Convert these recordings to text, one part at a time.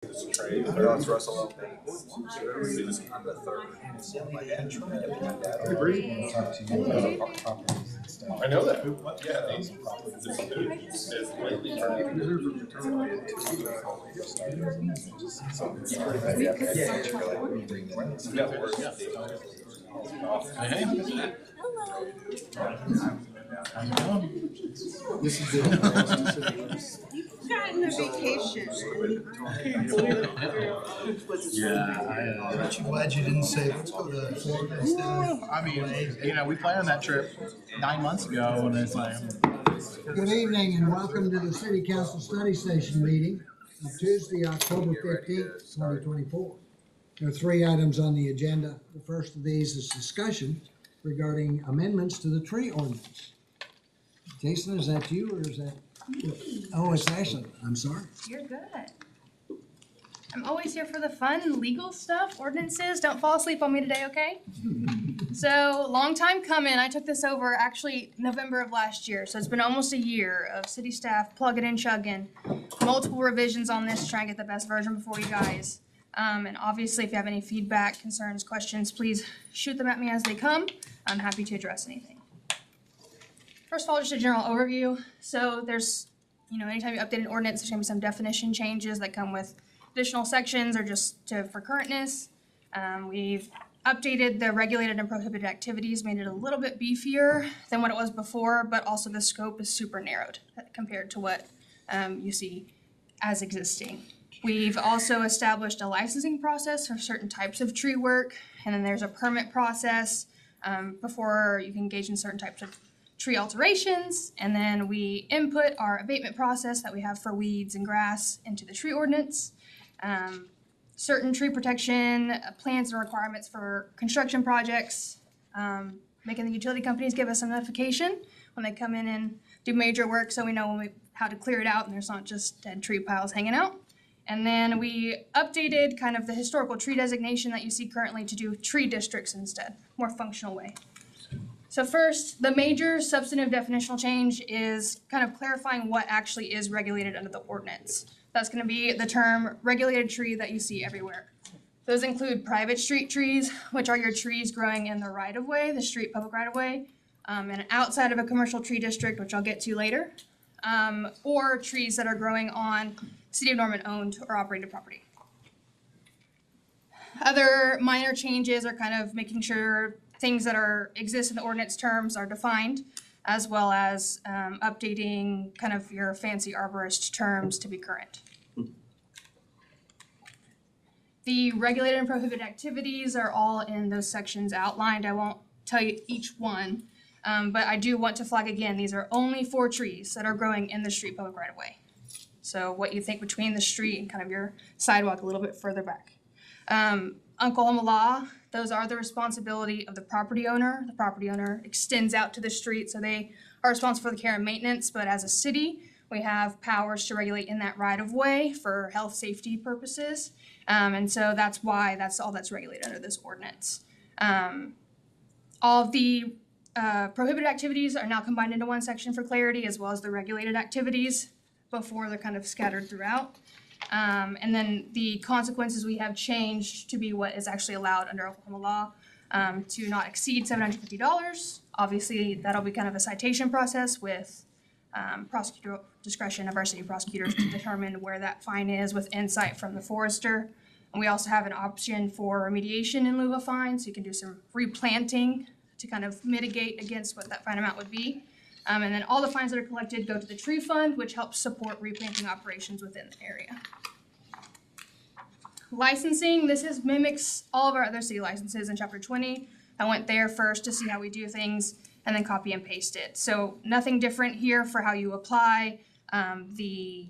Trade, but it's Russell L. Bates. I'm the third. My dad. I know that. Yeah, it's lately. This is gotten a vacation. Aren't you glad you didn't say, let's go to Florida instead of? I mean, we planned on that trip 9 months ago, and it's like, Good evening and welcome to the City Council Study Session meeting of Tuesday, October 15th, 2024. There are 3 items on the agenda. The first of these is discussion regarding amendments to the tree ordinance. Jason, is that you or is that? Oh, it's Ashley. I'm sorry. You're good. I'm always here for the fun legal stuff, ordinances. Don't fall asleep on me today, okay? So, long time coming. I took this over actually November of last year. So it's been almost a year of city staff plugging and chugging. Multiple revisions on this to try and get the best version before you guys. And obviously, if you have any feedback, concerns, questions, please shoot them at me as they come. I'm happy to address anything. First of all, just a general overview. So there's, anytime you update an ordinance, there's gonna be some definition changes that come with additional sections or just for currentness. We've updated the regulated and prohibited activities, made it a little bit beefier than what it was before, but also the scope is super narrowed compared to what you see as existing. We've also established a licensing process for certain types of tree work, and then there's a permit process before you can engage in certain types of tree alterations, and then we input our abatement process that we have for weeds and grass into the tree ordinance. Certain tree protection plans and requirements for construction projects, making the utility companies give us a notification when they come in and do major work so we know how to clear it out and there's not just dead tree piles hanging out. And then we updated kind of the historical tree designation that you see currently to do tree districts instead, more functional way. So first, the major substantive definitional change is kind of clarifying what actually is regulated under the ordinance. That's going to be the term regulated tree that you see everywhere. Those include private street trees, which are your trees growing in the right-of-way, the street public right-of-way, and outside of a commercial tree district, which I'll get to later, or trees that are growing on City of Norman owned or operated property. Other minor changes are kind of making sure things that exist in the ordinance terms are defined, as well as updating kind of your fancy arborist terms to be current. The regulated and prohibited activities are all in those sections outlined. I won't tell you each one, but I do want to flag again, these are only for trees that are growing in the street public right-of-way. So what you think between the street and kind of your sidewalk a little bit further back. Oklahoma law, those are the responsibility of the property owner. The property owner extends out to the street, so they are responsible for the care and maintenance, but as a city, we have powers to regulate in that right-of-way for health safety purposes, and so that's why that's all that's regulated under this ordinance. All of the prohibited activities are now combined into one section for clarity, as well as the regulated activities before they're kind of scattered throughout. And then the consequences we have changed to be what is actually allowed under Oklahoma law, to not exceed $750. Obviously, that'll be kind of a citation process with prosecutorial discretion of our city prosecutors to determine where that fine is with insight from the forester. And we also have an option for remediation in lieu of fine, so you can do some replanting to kind of mitigate against what that fine amount would be. And then all the fines that are collected go to the tree fund, which helps support replanting operations within the area. Licensing, this mimics all of our other city licenses in Chapter 20. I went there first to see how we do things and then copy and paste it. So nothing different here for how you apply. When the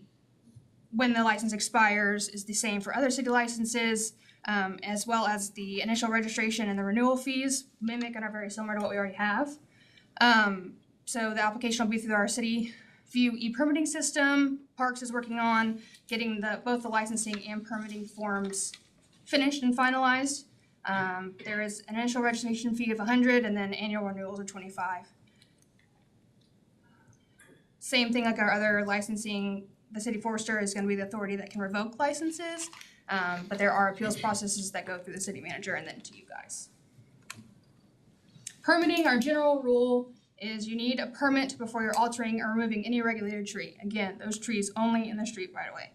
license expires is the same for other city licenses, as well as the initial registration and the renewal fees mimic and are very similar to what we already have. So the application will be through our city view e-permitting system. Parks is working on getting both the licensing and permitting forms finished and finalized. There is an initial registration fee of $100 and then annual renewals of $25. Same thing like our other licensing the city forester is gonna be the authority that can revoke licenses. But there are appeals processes that go through the city manager and then to you guys. Permitting, our general rule is you need a permit before you're altering or removing any regulated tree. Again, those trees only in the street right away.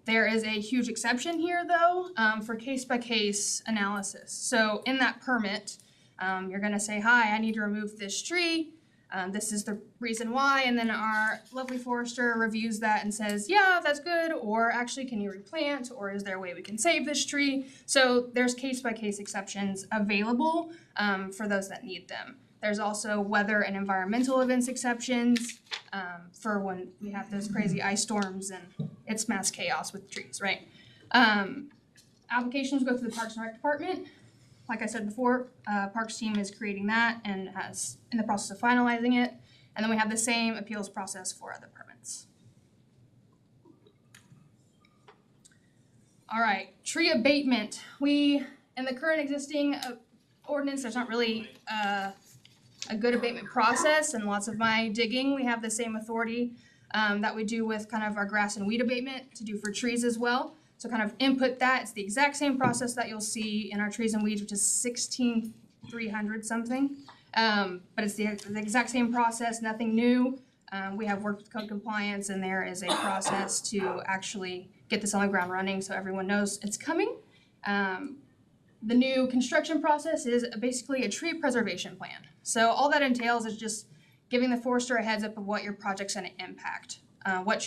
There is a huge exception here though, for case-by-case analysis. So in that permit, you're gonna say, hi, I need to remove this tree. This is the reason why, and then our lovely forester reviews that and says, yeah, that's good, or actually, can you replant, or is there a way we can save this tree? So there's case-by-case exceptions available for those that need them. There's also weather and environmental events exceptions for when we have those crazy ice storms and it's mass chaos with trees, right? Applications go through the Parks and Rec Department. Like I said before, Parks team is creating that and has in the process of finalizing it. And then we have the same appeals process for other permits. All right, tree abatement. In the current existing ordinance, there's not really a good abatement process, and lots of my digging, we have the same authority that we do with kind of our grass and weed abatement to do for trees as well. So kind of input that. It's the exact same process that you'll see in our trees and weeds, which is 16,300 something. But it's the exact same process, nothing new. We have worked with code compliance, and there is a process to actually get this on the ground running so everyone knows it's coming. The new construction process is basically a tree preservation plan. So all that entails is just giving the forester a heads up of what your project's gonna impact. What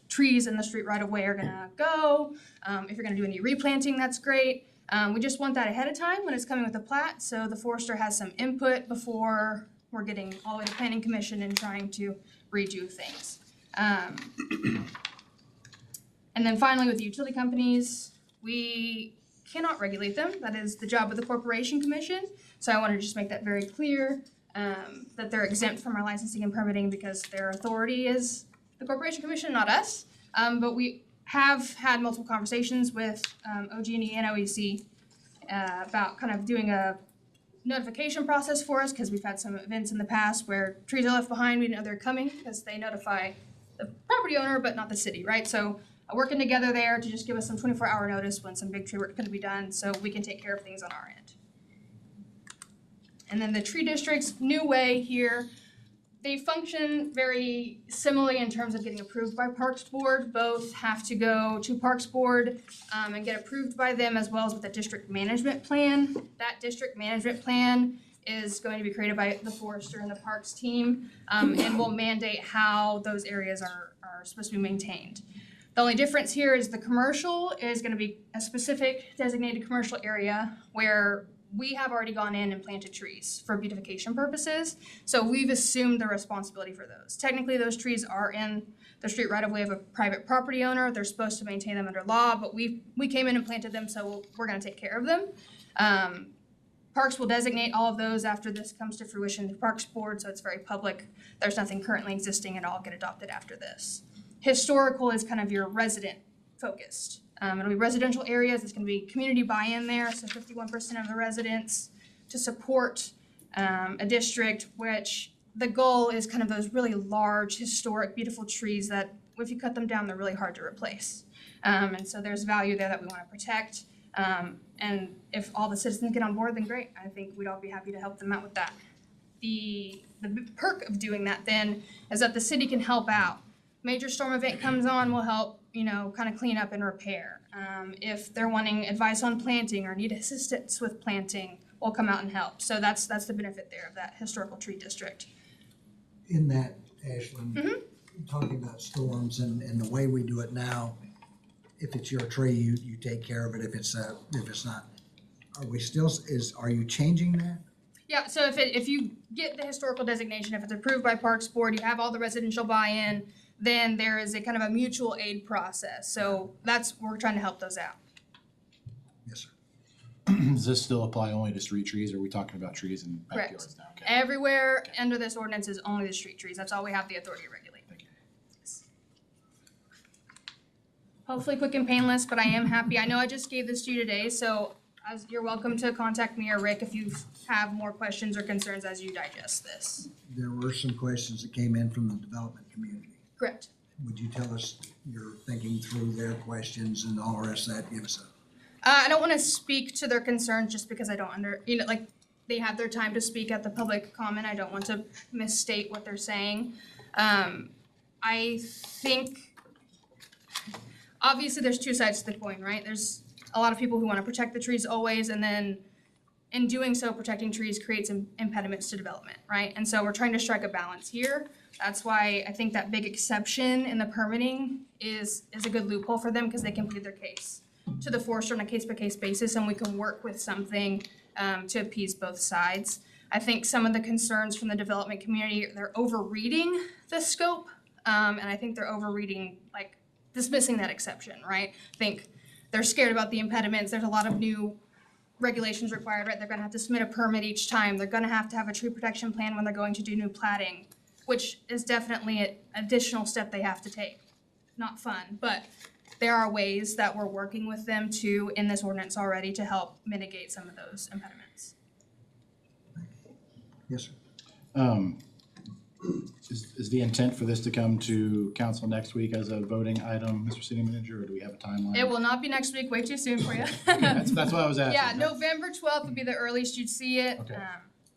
trees in the street right away are gonna go. If you're gonna do any replanting, that's great. We just want that ahead of time when it's coming with the plat, so the forester has some input before we're getting all the way to planning commission and trying to redo things. And then finally with the utility companies, we cannot regulate them. That is the job of the Corporation Commission. So I want to just make that very clear, that they're exempt from our licensing and permitting because their authority is the Corporation Commission, not us. But we have had multiple conversations with OG&E and OEC about kind of doing a notification process for us, because we've had some events in the past where trees are left behind, we didn't know they're coming because they notify the property owner but not the city, right? So working together there to just give us some 24-hour notice when some big tree work is going to be done so we can take care of things on our end. And then the tree districts, new way here, they function very similarly in terms of getting approved by Parks Board. Both have to go to Parks Board and get approved by them, as well as with a district management plan. That district management plan is going to be created by the forester and the parks team, and will mandate how those areas are supposed to be maintained. The only difference here is the commercial is going to be a specific designated commercial area where we have already gone in and planted trees for beautification purposes. So we've assumed the responsibility for those. Technically, those trees are in the street right of way of a private property owner. They're supposed to maintain them under law, but we came in and planted them, so we're going to take care of them. Parks will designate all of those after this comes to fruition to Parks Board, so it's very public. There's nothing currently existing, and all get adopted after this. Historical is kind of your resident focused. It'll be residential areas. It's going to be community buy-in there, so 51% of the residents to support a district, which the goal is kind of those really large, historic, beautiful trees that if you cut them down, they're really hard to replace. And so there's value there that we want to protect. And if all the citizens get on board, then great. I think we'd all be happy to help them out with that. The perk of doing that then is that the city can help out. Major storm event comes on, we'll help, kind of clean up and repair. If they're wanting advice on planting or need assistance with planting, we'll come out and help. So that's the benefit there of that historical tree district. In that, Ashlyn, talking about storms and the way we do it now, if it's your tree, you take care of it. If it's not, are you changing that? Yeah, so if you get the historical designation, if it's approved by Parks Board, you have all the residential buy-in, then there is a kind of a mutual aid process. So we're trying to help those out. Yes, sir. Does this still apply only to street trees, or are we talking about trees in Correct. backyards now? Okay. Everywhere under this ordinance is only the street trees. That's all we have the authority to regulate. Thank you. Yes. Hopefully quick and painless, but I am happy. I know I just gave this to you today, so you're welcome to contact me or Rick if you have more questions or concerns as you digest this. There were some questions that came in from the development community. Correct. would you tell us your thinking through their questions and all the rest of that? Give us a. I don't want to speak to their concerns just because I don't like, they have their time to speak at the public comment. I don't want to misstate what they're saying. I think, obviously, there's two sides to the coin, right? There's a lot of people who want to protect the trees always, and then in doing so, protecting trees creates impediments to development, right? And so we're trying to strike a balance here. That's why I think that big exception in the permitting is a good loophole for them, because they can plead their case to the forester on a case-by-case basis, and we can work with something to appease both sides. I think some of the concerns from the development community, they're over-reading the scope, and I think they're over-reading, like, dismissing that exception, right? I think they're scared about the impediments. There's a lot of new regulations required, right? They're gonna have to submit a permit each time. They're gonna have to have a tree protection plan when they're going to do new platting, which is definitely an additional step they have to take. Not fun, but there are ways that we're working with them to, in this ordinance already, to help mitigate some of those impediments. Yes, sir. Is the intent for this to come to council next week as a voting item, Mr. City Manager, or do we have a timeline? It will not be next week, way too soon for you. That's what I was asking. Yeah, November 12th would be the earliest you'd see it. Okay.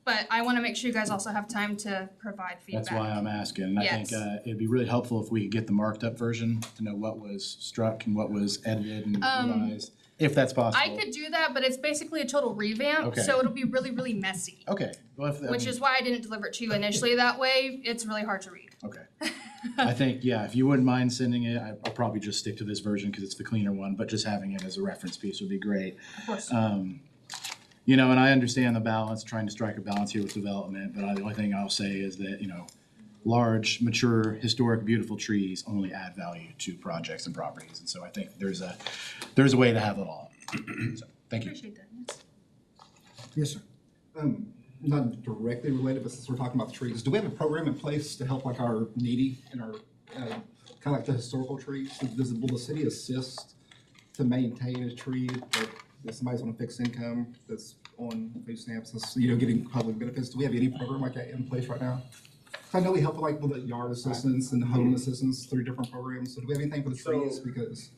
But I want to make sure you guys also have time to provide feedback. That's why I'm asking. And I think Yes. it'd be really helpful if we could get the marked up version to know what was struck and what was edited and revised, if that's possible. I could do that, but it's basically a total revamp, Okay. so it'll be really, really messy. Okay. Well, Which is why I didn't deliver it to you initially that way. It's really hard to read. Okay. I think, yeah, if you wouldn't mind sending it, I'll probably just stick to this version because it's the cleaner one, but just having it as a reference piece would be great. Of course. You know, and I understand the balance, trying to strike a balance here with development, but the only thing I'll say is that, you know, large, mature, historic, beautiful trees only add value to projects and properties. And so I think there's a way to have it all. So, thank you. Appreciate that. Yes. Yes, sir. Not directly related, but since we're talking about the trees, do we have a program in place to help like our needy and our, kind of like the historical trees? Will the city assist to maintain a tree that if somebody's on a fixed income that's on food stamps, that's, you know, getting public benefits? Do we have any program like that in place right now? I know we help like with the yard assistance and home assistance through different programs. So do we have anything for the trees? So- Because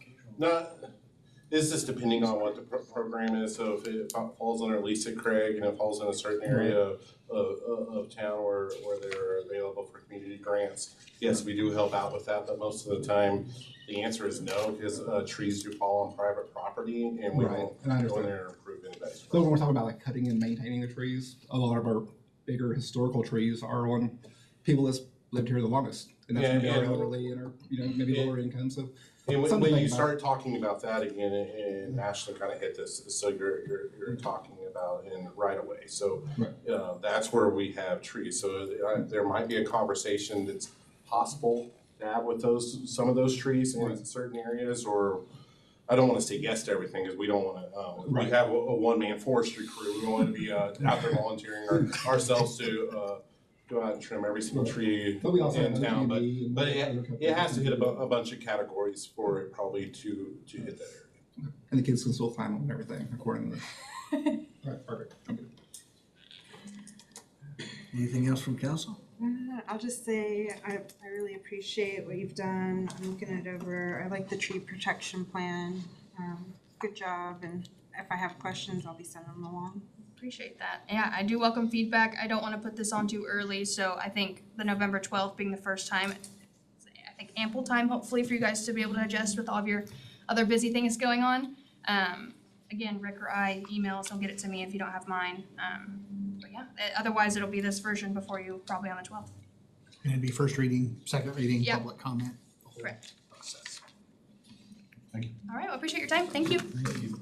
Is this depending on what the program is? So if it falls under Lisa Craig and it falls in a certain area of town where they're available for community grants, yes, we do help out with that, but most of the time, the answer is no, because trees do fall on private property and we Right, don't and I go in understand. there and improve anybody's. so when we're talking about like cutting and maintaining the trees, a lot of our bigger historical trees are on people that's lived here the longest. And that's Yeah, maybe our and- elderly and our, you know, maybe lower income, so. And when Something you like that. start talking about that again, and Ashley kind of hit this, so you're talking about in right of way. So Right. that's where we have trees. So there might be a conversation that's possible to have with some of those trees in certain areas, or I don't want to say yes to everything because we don't want to. We Right. have a one-man forestry crew. We don't want to be out there volunteering ourselves to go out and trim every single tree But we also have in town. But GME and but other it companies. has to hit a bunch of categories for it probably to hit that area. And the kids can still climb them and everything according to the. Right, perfect. Okay. Anything else from council? I'll just say, I really appreciate what you've done. I'm looking it over. I like the tree protection plan. Good job, and if I have questions, I'll be sending them along. Appreciate that. Yeah, I do welcome feedback. I don't want to put this on too early, so I think the November 12th being the first time, I think ample time hopefully for you guys to be able to adjust with all of your other busy things going on. Again, Rick or I email, so get it to me if you don't have mine. But yeah, otherwise it'll be this version before you, probably on the 12th. And it'd be first reading, second reading, Yeah. public comment. the whole Correct. process. Thank you. All right, well, appreciate your time. Thank you. Thank you.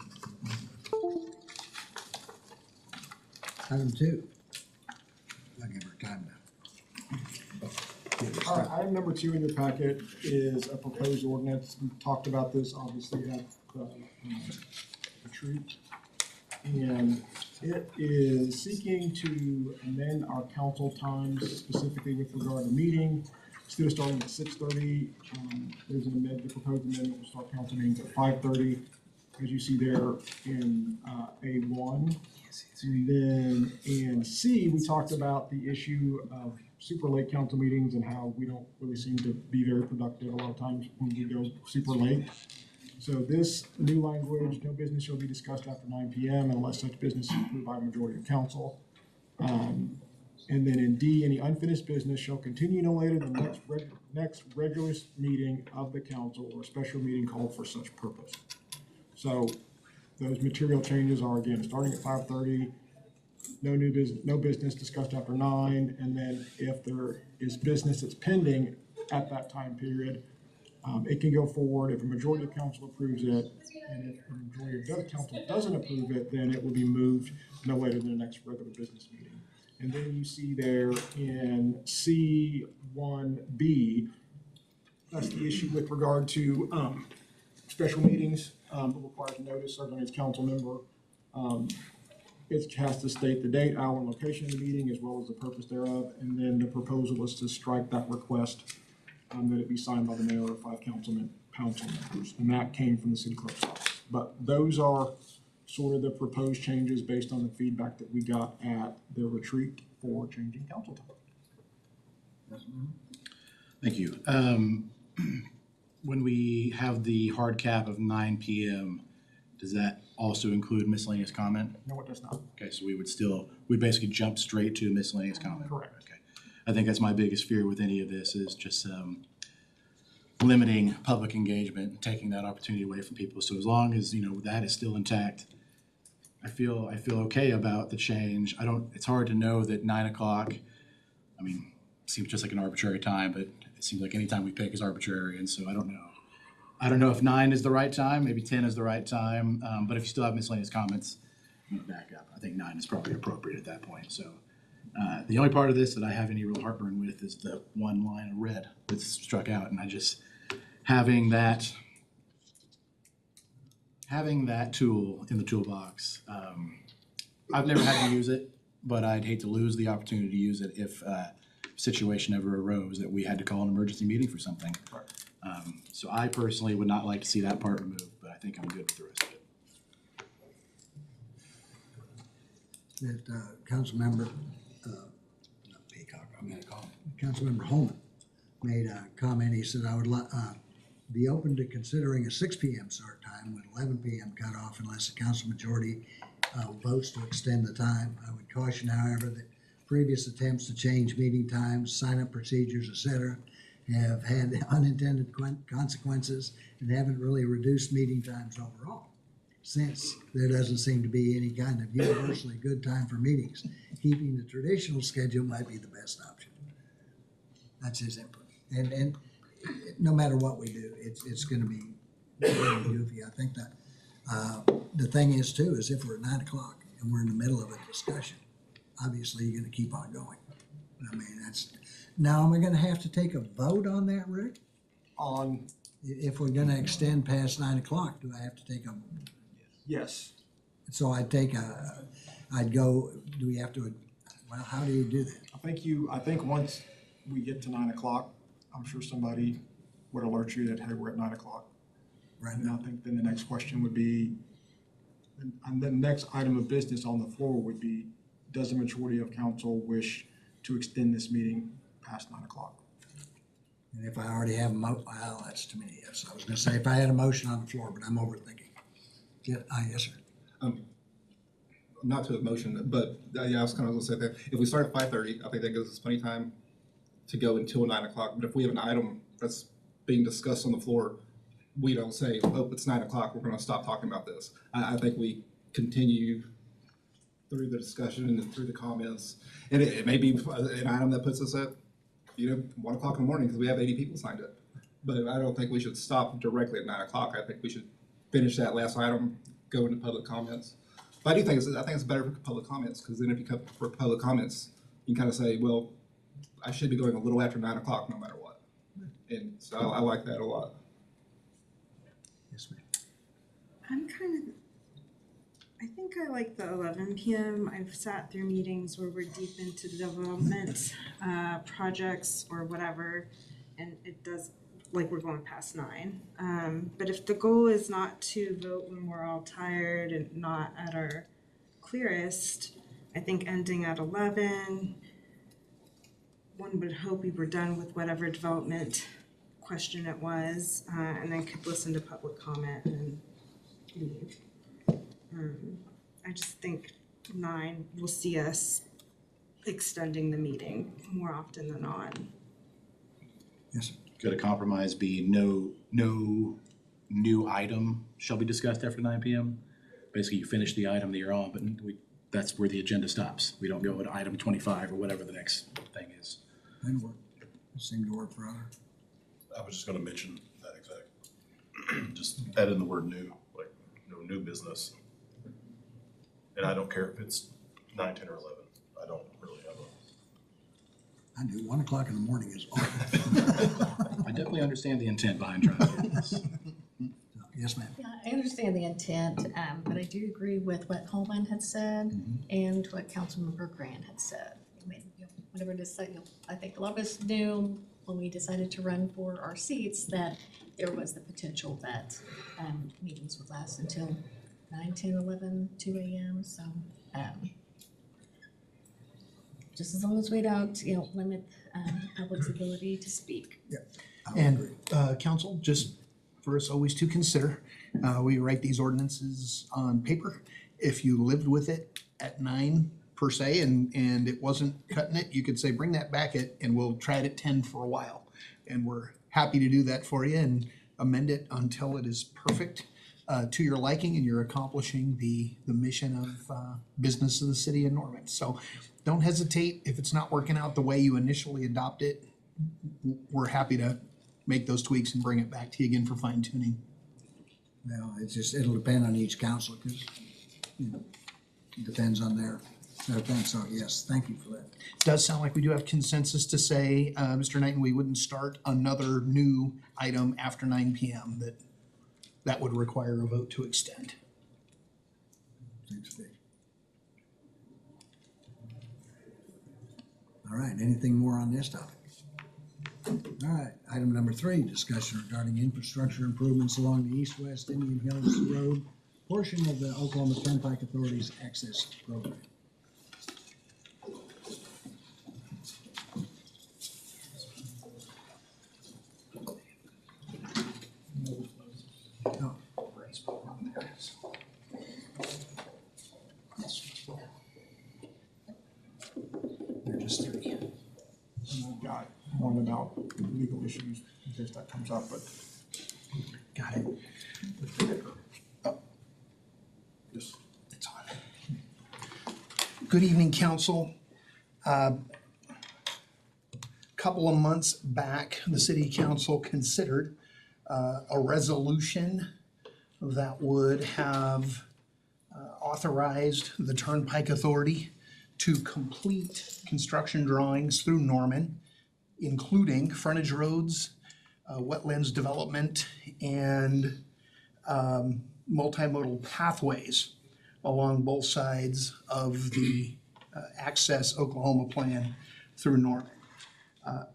Item 2. I'll give her time to. All right, item number 2 in your packet is a proposed ordinance. We talked about this, obviously, at the retreat. And it is seeking to amend our council times, specifically with regard to meeting. Instead of starting at 6:30, there's an the proposed amendment will start council meetings at 5:30, as you see there in A1. And then in C, we talked about the issue of super late council meetings and how we don't really seem to be very productive a lot of times when we go super late. So this new language, no business shall be discussed after 9 PM unless such business is approved by a majority of council. And then in D, any unfinished business shall continue no later than next regular meeting of the council or special meeting called for such purpose. So those material changes are, again, starting at 5:30, no business discussed after 9, and then if there is business that's pending at that time period, it can go forward if a majority of council approves it, and if a majority of the council doesn't approve it, then it will be moved no later than the next regular business meeting. And then you see there in C1B, that's the issue with regard to special meetings, requires notice serving as council member. It has to state the date, hour, and location of the meeting, as well as the purpose thereof, and then the proposal is to strike that request, that it be signed by the mayor or 5 council members, and that came from the city clerk's office. But those are sort of the proposed changes based on the feedback that we got at the retreat for changing council time. Thank you. When we have the hard cap of 9 PM, does that also include miscellaneous comment? No, it does not. Okay, so we basically jump straight to miscellaneous comment? Correct. Okay. I think that's my biggest fear with any of this is just limiting public engagement, and taking that opportunity away from people. So as long as, that is still intact, I feel okay about the change. It's hard to know that 9 o'clock, seems just like an arbitrary time, but it seems like any time we pick is arbitrary, and so I don't know. I don't know if 9 is the right time, maybe 10 is the right time, but if you still have miscellaneous comments, back up. I think 9 is probably appropriate at that point, so. The only part of this that I have any real heartburn with is the one line of red that's struck out, and I just, having that tool in the toolbox, I've never had to use it, but I'd hate to lose the opportunity to use it if a situation ever arose that we had to call an emergency meeting for something. So I personally would not like to see that part removed, but I think I'm good with the rest of it. That Councilmember, not Peacock, I'm gonna call him, Councilmember Holman made a comment. He said, I would be open to considering a 6 PM start time with 11 PM cutoff unless the council majority votes to extend the time. I would caution, however, that previous attempts to change meeting times, sign-up procedures, etc., have had unintended consequences and haven't really reduced meeting times overall. Since there doesn't seem to be any kind of universally good time for meetings, keeping the traditional schedule might be the best option. That's his input. And no matter what we do, it's gonna be really goofy. I think that the thing is too, is if we're at 9 o'clock and we're in the middle of a discussion, obviously you're gonna keep on going. Now am I gonna have to take a vote on that, Rick? On, If we're gonna extend past 9 o'clock, do I have to take a, yes, so I'd go, do we have to, well, how do you do that? I think once we get to 9 o'clock, I'm sure somebody would alert you that, hey, we're at 9 o'clock. Right And now, I think then the next question would be, and the next item of business on the floor would be, does the majority of council wish to extend this meeting past 9 o'clock? and if I already have well, that's too many ifs. I was gonna say if I had a motion on the floor, but I'm overthinking. Yes, sir. Not to a motion, but yeah, I was kind of gonna say that if we start at 5:30, I think that gives us plenty of time to go until 9 o'clock. But if we have an item that's being discussed on the floor, we don't say, oh, it's 9 o'clock, we're gonna stop talking about this. I think we continue through the discussion and through the comments. And it may be an item that puts us at, 1 o'clock in the morning because we have 80 people signed up. But I don't think we should stop directly at 9 o'clock. I think we should finish that last item, go into public comments. But I think it's better for public comments, because then if you come for public comments, you can kind of say, well, I should be going a little after 9 o'clock no matter what. And so I like that a lot. Yes, ma'am. I think I like the 11 PM. I've sat through meetings where we're deep into development, projects or whatever, and it does, like we're going past 9. But if the goal is not to vote when we're all tired and not at our clearest, I think ending at 11 one would hope we were done with whatever development question it was, and then could listen to public comment and leave. I just think 9 will see us extending the meeting more often than not. Yes, Could a compromise be no new item shall be discussed after 9 PM? Basically, you finish the item that you're on, but that's where the agenda stops. We don't go to item 25 or whatever the next thing is. that'll work. It seemed to work for others. I was just gonna mention that exact. Just add in the word new, like, no new business. And I don't care if it's 9, 10, or 11. I don't really have a. I do, 1 o'clock in the morning is awful. I definitely understand the intent behind trying to do this. Yes, ma'am. Yeah, I understand the intent, but I do agree with what Holman had said and what Councilmember Grant had said. I mean, whenever I think a lot of us knew when we decided to run for our seats that there was the potential that meetings would last until 9, 10, 11, 2 a.m. So just as long as we don't, limit the public's ability to speak. And, council, just for us always to consider, we write these ordinances on paper. If you lived with it at 9 per se and it wasn't cutting it, you could say, bring that back and we'll try it at 10 for a while. And we're happy to do that for you and amend it until it is perfect to your liking and you're accomplishing the mission of business of the city of Norman. So don't hesitate. If it's not working out the way you initially adopt it, we're happy to make those tweaks and bring it back to you again for fine tuning. Well, it'll depend on each council, because, it depends on their thing, so yes, thank you for that. Does sound like we do have consensus to say, Mr. Knighton, we wouldn't start another new item after 9 PM, that would require a vote to extend. Seems to be. All right, anything more on this topic? All right, item number 3, discussion regarding infrastructure improvements along the east-west Indian Hills Road portion of the Oklahoma Turnpike Authority's access program. Oh. They're just 3. And I've got one about legal issues in case that comes up, but Got it. just. It's on. Good evening, council. Couple of months back, the city council considered a resolution that would have authorized the Turnpike Authority to complete construction drawings through Norman, including frontage roads, wetlands development, and multimodal pathways along both sides of the Access Oklahoma plan through Norman.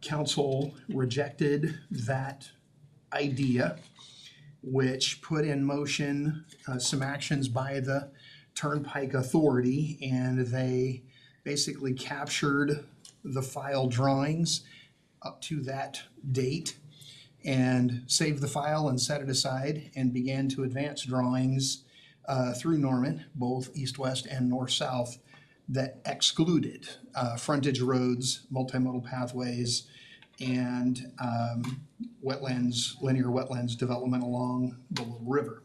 Council rejected that idea, which put in motion some actions by the Turnpike Authority, and they basically captured the file drawings up to that date and saved the file and set it aside and began to advance drawings through Norman, both east-west and north-south, that excluded frontage roads, multimodal pathways, and wetlands, linear wetlands development along the Little River.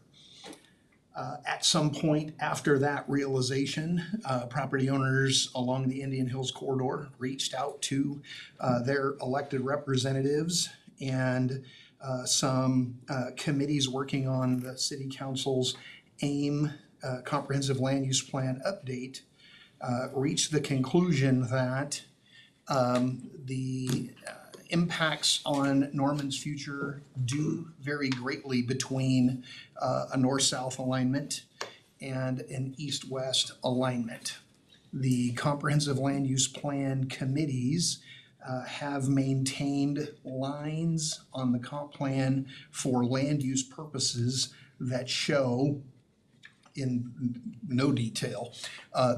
At some point after that realization, property owners along the Indian Hills corridor reached out to their elected representatives and some committees working on the city council's AIM comprehensive land use plan update reached the conclusion that the impacts on Norman's future do vary greatly between a north-south alignment and an east-west alignment. The comprehensive land use plan committees have maintained lines on the comp plan for land use purposes that show in no detail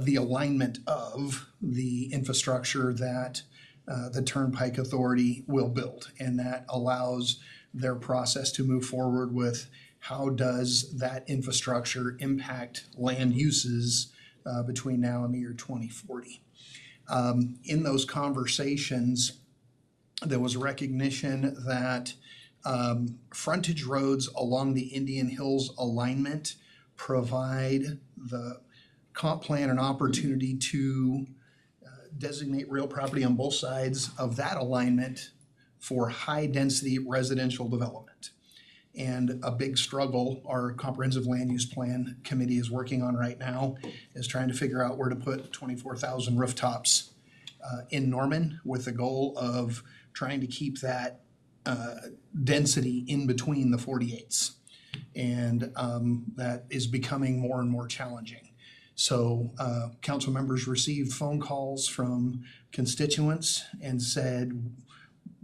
the alignment of the infrastructure that the Turnpike Authority will build. And that allows their process to move forward with how does that infrastructure impact land uses between now and the year 2040. In those conversations, there was recognition that frontage roads along the Indian Hills alignment provide the comp plan an opportunity to designate real property on both sides of that alignment for high-density residential development. And a big struggle our comprehensive land use plan committee is working on right now is trying to figure out where to put 24,000 rooftops in Norman, with the goal of trying to keep that density in between the 48s. And that is becoming more and more challenging. So council members received phone calls from constituents and said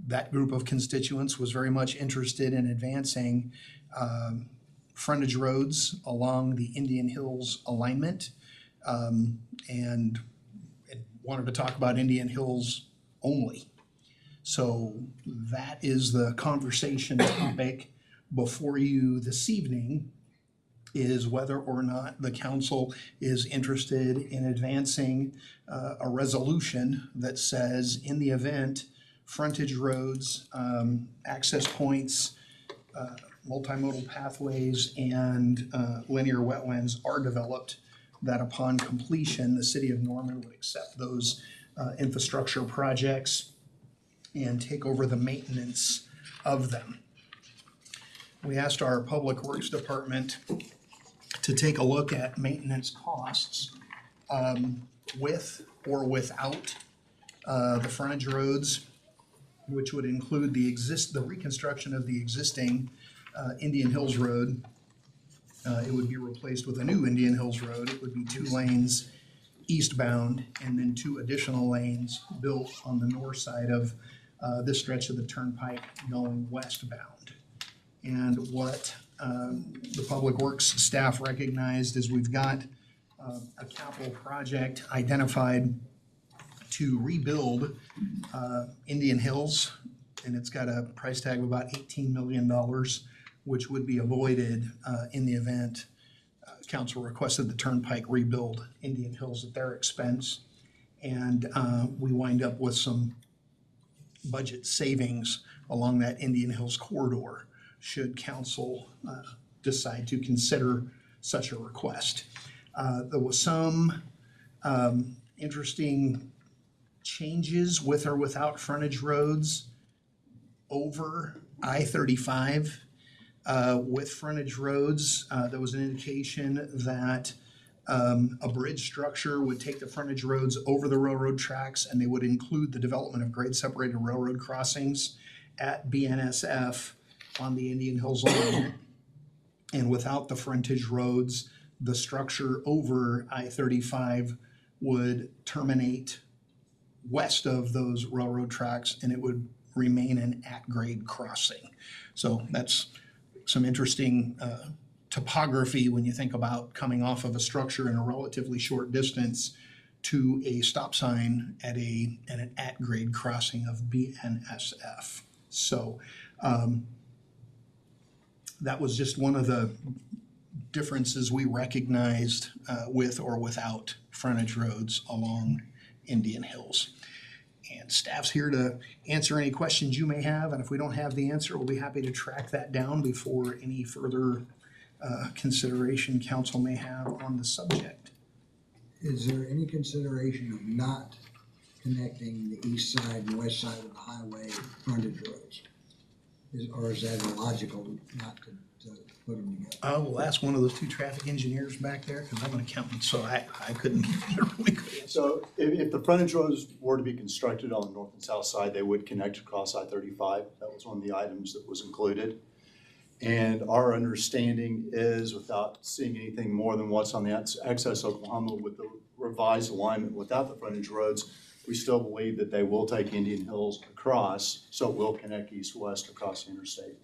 that group of constituents was very much interested in advancing frontage roads along the Indian Hills alignment, and wanted to talk about Indian Hills only. So that is the conversation topic before you this evening, is whether or not the council is interested in advancing a resolution that says, in the event frontage roads, access points, multimodal pathways, and linear wetlands are developed, that upon completion, the city of Norman would accept those infrastructure projects and take over the maintenance of them. We asked our Public Works Department to take a look at maintenance costs with or without the frontage roads, which would include the reconstruction of the existing Indian Hills Road. It would be replaced with a new Indian Hills Road. It would be 2 lanes eastbound and then 2 additional lanes built on the north side of this stretch of the turnpike going westbound. And what the Public Works staff recognized is we've got a capital project identified to rebuild Indian Hills, and it's got a price tag of about $18 million, which would be avoided in the event council requested the turnpike rebuild Indian Hills at their expense. And we wind up with some budget savings along that Indian Hills corridor should council decide to consider such a request. There was some interesting changes with or without frontage roads over I-35. With frontage roads, there was an indication that a bridge structure would take the frontage roads over the railroad tracks, and they would include the development of grade separated railroad crossings at BNSF on the Indian Hills alignment. And without the frontage roads, the structure over I-35 would terminate west of those railroad tracks, and it would remain an at-grade crossing. So that's some interesting topography when you think about coming off of a structure in a relatively short distance to a stop sign at an at-grade crossing of BNSF. So that was just one of the differences we recognized with or without frontage roads along Indian Hills. And staff's here to answer any questions you may have, and if we don't have the answer, we'll be happy to track that down before any further consideration council may have on the subject. Is there any consideration of not connecting the east side and west side of the highway frontage roads? Or is that illogical not to put them together? We'll ask one of those 2 traffic engineers back there, because I'm an accountant, so I couldn't get a really good answer. So if the frontage roads were to be constructed on the north and south side, they would connect across I-35. That was one of the items that was included. And our understanding is, without seeing anything more than what's on the Access Oklahoma with the revised alignment without the frontage roads, we still believe that they will take Indian Hills across, so it will connect east-west across the interstate.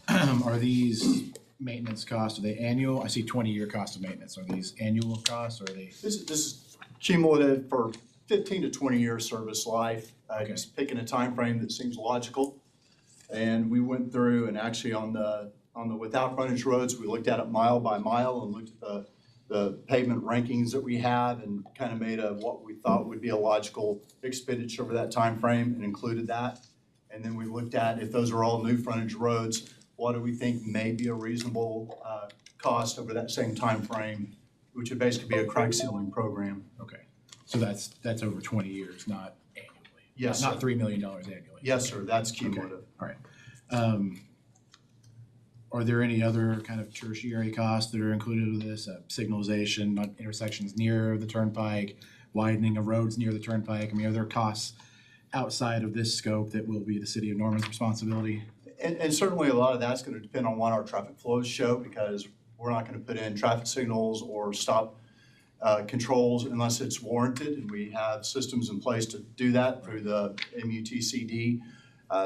Are these maintenance costs, are they annual? I see 20-year cost of maintenance. Are these annual costs, or are they? This is cumulative for 15 to 20 year service life. Okay. Just picking a time frame that seems logical. And we went through and actually on the without frontage roads, we looked at it mile by mile and looked at the pavement rankings that we have and kind of made what we thought would be a logical expenditure over that time frame and included that. And then we looked at if those are all new frontage roads, what do we think may be a reasonable cost over that same time frame, which would basically be a crack sealing program. Okay, so that's over 20 years, not annually? Yes, Not sir. $3 million annually? Yes, sir, that's cumulative. All right. Are there any other kind of tertiary costs that are included with this? Signalization, not intersections near the turnpike, widening of roads near the turnpike? I mean, are there costs outside of this scope that will be the city of Norman's responsibility? And certainly a lot of that's gonna depend on what our traffic flows show, because we're not gonna put in traffic signals or stop controls unless it's warranted, and we have systems in place to do that through the MUTCD.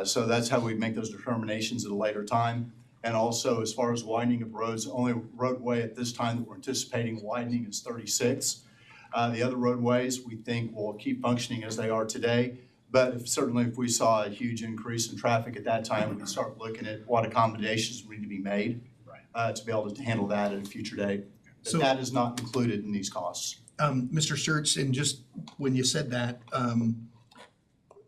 So that's how we make those determinations at a later time. And also, as far as widening of roads, the only roadway at this time that we're anticipating widening is 36. The other roadways, we think will keep functioning as they are today. But certainly if we saw a huge increase in traffic at that time, we can start looking at what accommodations need to be made to be able to handle that at a future date. But So- that is not included in these costs. Mr. Sturts, and just when you said that,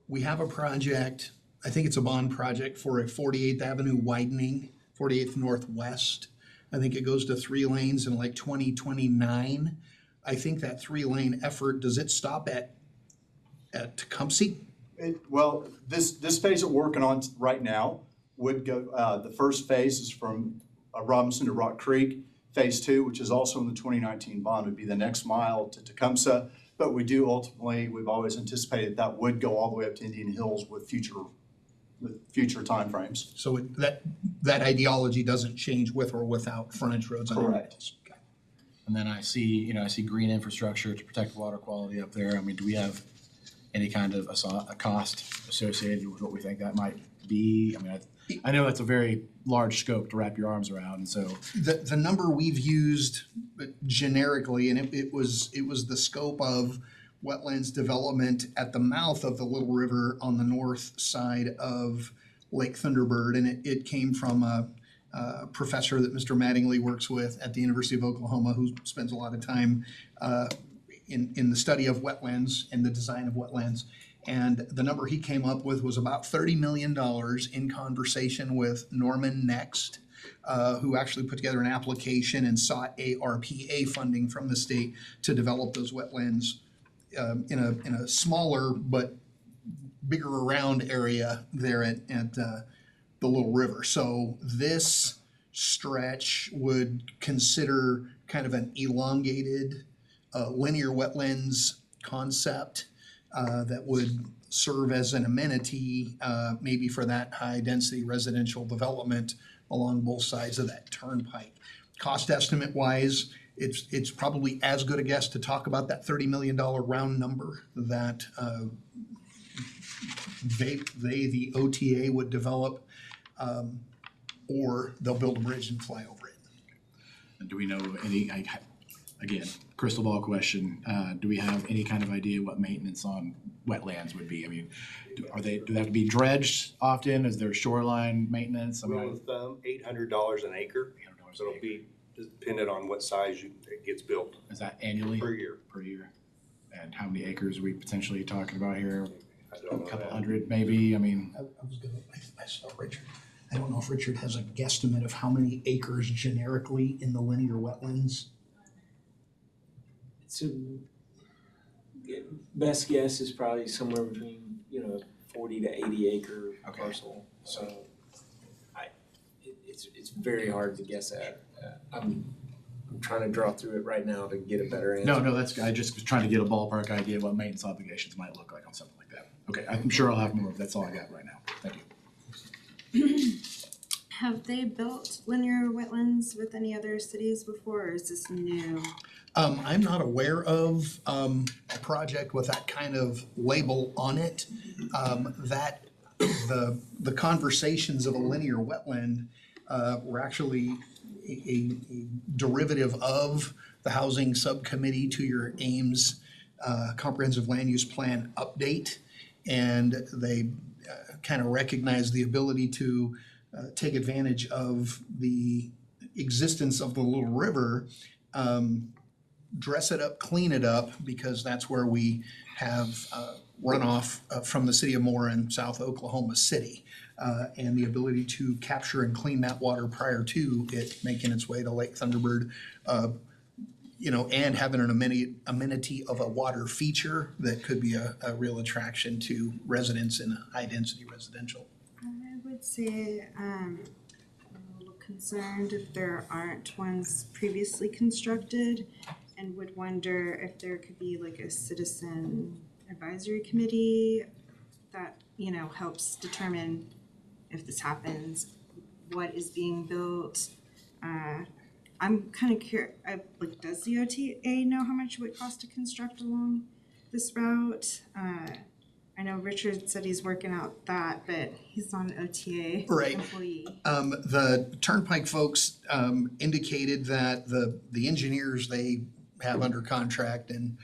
we have a project, I think it's a bond project for a 48th Avenue widening, 48th Northwest. I think it goes to 3 lanes in like 2029. I think that 3-lane effort, does it stop at Tecumseh? Well, this phase that we're working on right now would go, the first phase is from Robinson to Rock Creek. Phase 2, which is also in the 2019 bond, would be the next mile to Tecumseh. But we do ultimately, we've always anticipated that would go all the way up to Indian Hills with future timeframes. So that ideology doesn't change with or without frontage roads on Correct. interstate. Okay. And then I see green infrastructure to protect water quality up there. I mean, do we have any kind of a cost associated with what we think that might be? I mean, I know that's a very large scope to wrap your arms around, and so. The number we've used generically, and it was the scope of wetlands development at the mouth of the Little River on the north side of Lake Thunderbird, and it came from a professor that Mr. Mattingly works with at the University of Oklahoma, who spends a lot of time in the study of wetlands and the design of wetlands. And the number he came up with was about $30 million in conversation with Norman Next, who actually put together an application and sought ARPA funding from the state to develop those wetlands in a smaller but bigger around area there at the Little River. So this stretch would consider kind of an elongated linear wetlands concept that would serve as an amenity maybe for that high density residential development along both sides of that turnpike. Cost estimate wise, it's probably as good a guess to talk about that $30 million round number that the OTA would develop, or they'll build a bridge and fly over it. And do we know any, again, crystal ball question, do we have any kind of idea what maintenance on wetlands would be? I mean, do they have to be dredged often? Is there shoreline maintenance? I mean, Rule of thumb, $800 an acre. So it'll be dependent on what size it gets built is that annually? per year. Per year. And how many acres are we potentially talking about here? I A don't know couple that. hundred maybe? I mean, I saw Richard. I don't know if Richard has a guesstimate of how many acres generically in the linear wetlands. Best guess is probably somewhere between, 40 to 80 acre Okay. parcel. So it's very hard to guess at. I'm trying to draw through it right now to get a better answer. no, that's, I just was trying to get a ballpark idea of what maintenance obligations might look like on something like that. Okay, I'm sure I'll have more, but that's all I got right now. Thank you. Have they built linear wetlands with any other cities before, or is this new? I'm not aware of a project with that kind of label on it. That the conversations of a linear wetland were actually a derivative of the housing subcommittee to your Ames comprehensive land use plan update. And they kind of recognize the ability to take advantage of the existence of the little river, dress it up, clean it up, because that's where we have runoff from the city of Moore and South Oklahoma City. And the ability to capture and clean that water prior to it making its way to Lake Thunderbird, and having an amenity of a water feature that could be a real attraction to residents in a high-density residential. I would say I'm a little concerned if there aren't ones previously constructed, and would wonder if there could be like a citizen advisory committee that, helps determine if this happens, what is being built. I'm kind of curious, does the OTA know how much it would cost to construct along this route? I know Richard said he's working out that, but he's not an OTA employee. The Turnpike folks indicated that the engineers they have under contract and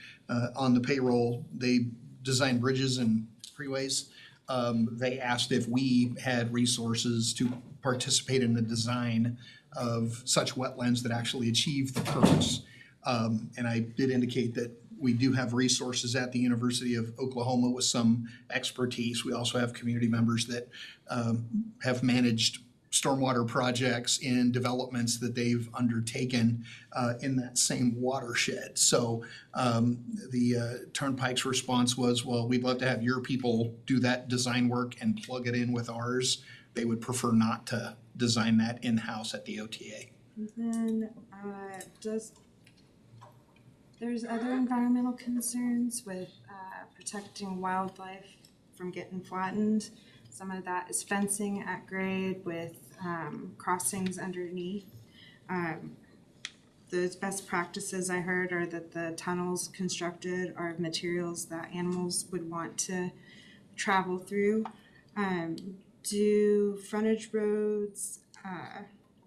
on the payroll, they design bridges and freeways. They asked if we had resources to participate in the design of such wetlands that actually achieve the purpose. And I did indicate that we do have resources at the University of Oklahoma with some expertise. We also have community members that have managed stormwater projects in developments that they've undertaken in that same watershed. So the Turnpike's response was, well, we'd love to have your people do that design work and plug it in with ours. They would prefer not to design that in-house at the OTA. And then there's other environmental concerns with protecting wildlife from getting flattened. Some of that is fencing at grade with crossings underneath. Those best practices I heard are that the tunnels constructed are materials that animals would want to travel through. Do frontage roads,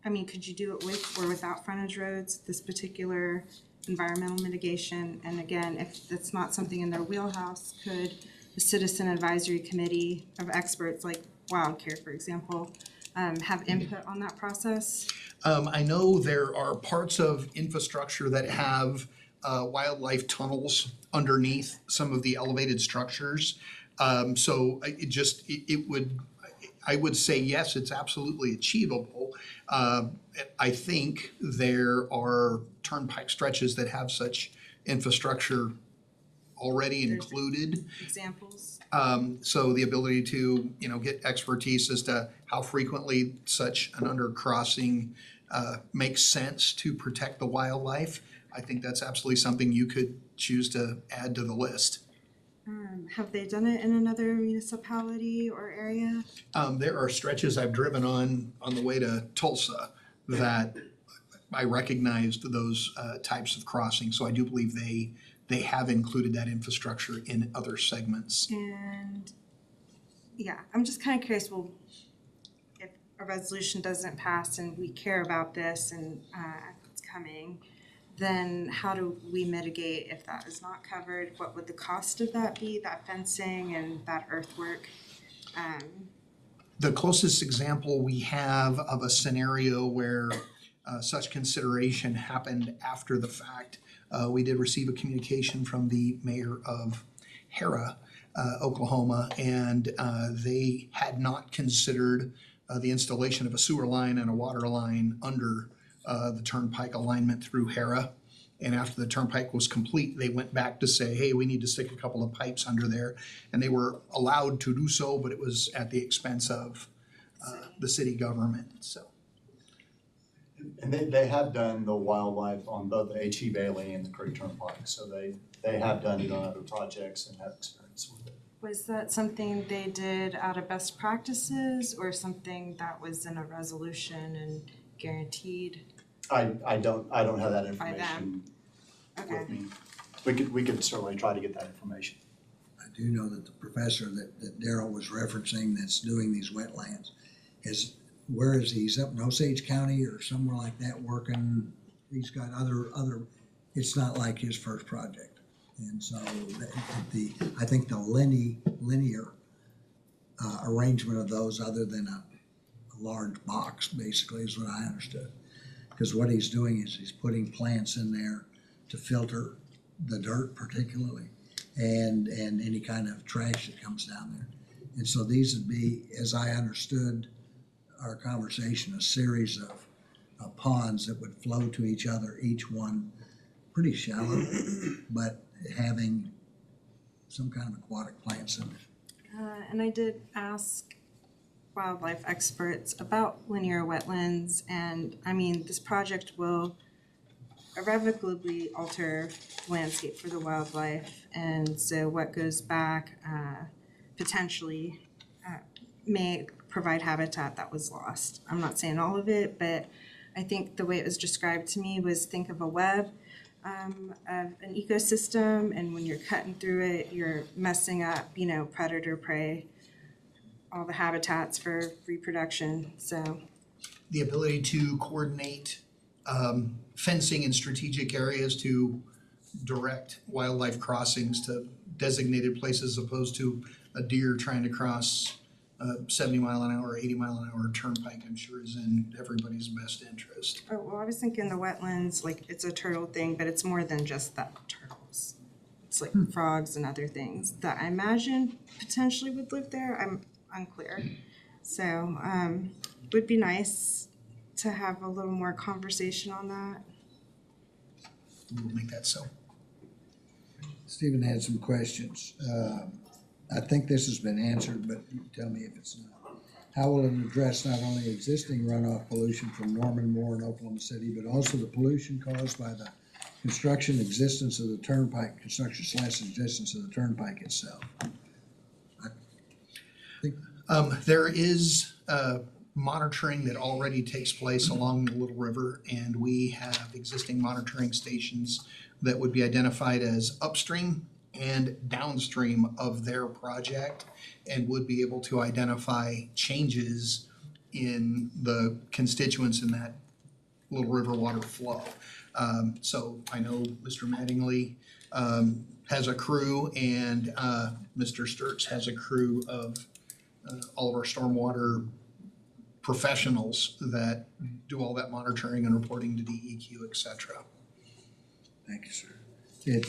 could you do it with or without frontage roads, this particular environmental mitigation? And again, if that's not something in their wheelhouse, could the Citizen Advisory Committee of experts like WildCare, for example, have input on that process? I know there are parts of infrastructure that have wildlife tunnels underneath some of the elevated structures. I would say, yes, it's absolutely achievable. I think there are turnpike stretches that have such infrastructure already included. Examples? So the ability to, get expertise as to how frequently such an undercrossing makes sense to protect the wildlife. I think that's absolutely something you could choose to add to the list. Have they done it in another municipality or area? There are stretches I've driven on the way to Tulsa that I recognized those types of crossings. So I do believe they have included that infrastructure in other segments. And yeah, I'm just kind of curious, well, if a resolution doesn't pass and we care about this and it's coming, then how do we mitigate if that is not covered? What would the cost of that be, that fencing and that earthwork? The closest example we have of a scenario where such consideration happened after the fact, we did receive a communication from the mayor of Hera, Oklahoma, and they had not considered the installation of a sewer line and a water line under the turnpike alignment through Hera. And after the turnpike was complete, they went back to say, hey, we need to stick a couple of pipes under there. And they were allowed to do so, but it was at the expense of the city government, so. And they have done the wildlife on both the H.E. Bailey and the Creek Turnpike, so they have done it on other projects and have experience with it. Was that something they did out of best practices or something that was in a resolution and guaranteed? I don't have that By information Okay. with me. We could certainly try to get that information. I do know that the professor that Daryl was referencing that's doing these wetlands where is he? He's up in Osage County or somewhere like that working. He's got other, it's not like his first project. And so I think the linear arrangement of those, other than a large box, basically, is what I understood. Because what he's doing is he's putting plants in there to filter the dirt particularly, and any kind of trash that comes down there. And so these would be, as I understood our conversation, a series of ponds that would flow to each other, each one pretty shallow, but having some kind of aquatic plants in it. And I did ask wildlife experts about linear wetlands, and I mean, this project will irrevocably alter the landscape for the wildlife, and so what goes back potentially may provide habitat that was lost. I'm not saying all of it, but I think the way it was described to me was, think of a web of an ecosystem, and when you're cutting through it, you're messing up, predator, prey, all the habitats for reproduction, so. The ability to coordinate fencing in strategic areas to direct wildlife crossings to designated places, as opposed to a deer trying to cross 70-mile-an-hour, 80-mile-an-hour turnpike, I'm sure is in everybody's best interest. Oh, well, I was thinking the wetlands, like, it's a turtle thing, but it's more than just that, turtles. It's like frogs and other things that I imagine potentially would live there. I'm unclear. So, would be nice to have a little more conversation on that. We'll make that so. Stephen had some questions. I think this has been answered, but you tell me if it's not. How will it address not only existing runoff pollution from Norman, Moore, and Oklahoma City, but also the pollution caused by the existence of the turnpike itself? There is monitoring that already takes place along the Little River, and we have existing monitoring stations that would be identified as upstream and downstream of their project, and would be able to identify changes in the constituents in that Little River water flow. So I know Mr. Mattingly has a crew, and Mr. Sturts has a crew of all of our stormwater professionals that do all that monitoring and reporting to DEQ, et cetera. Thank you, sir. And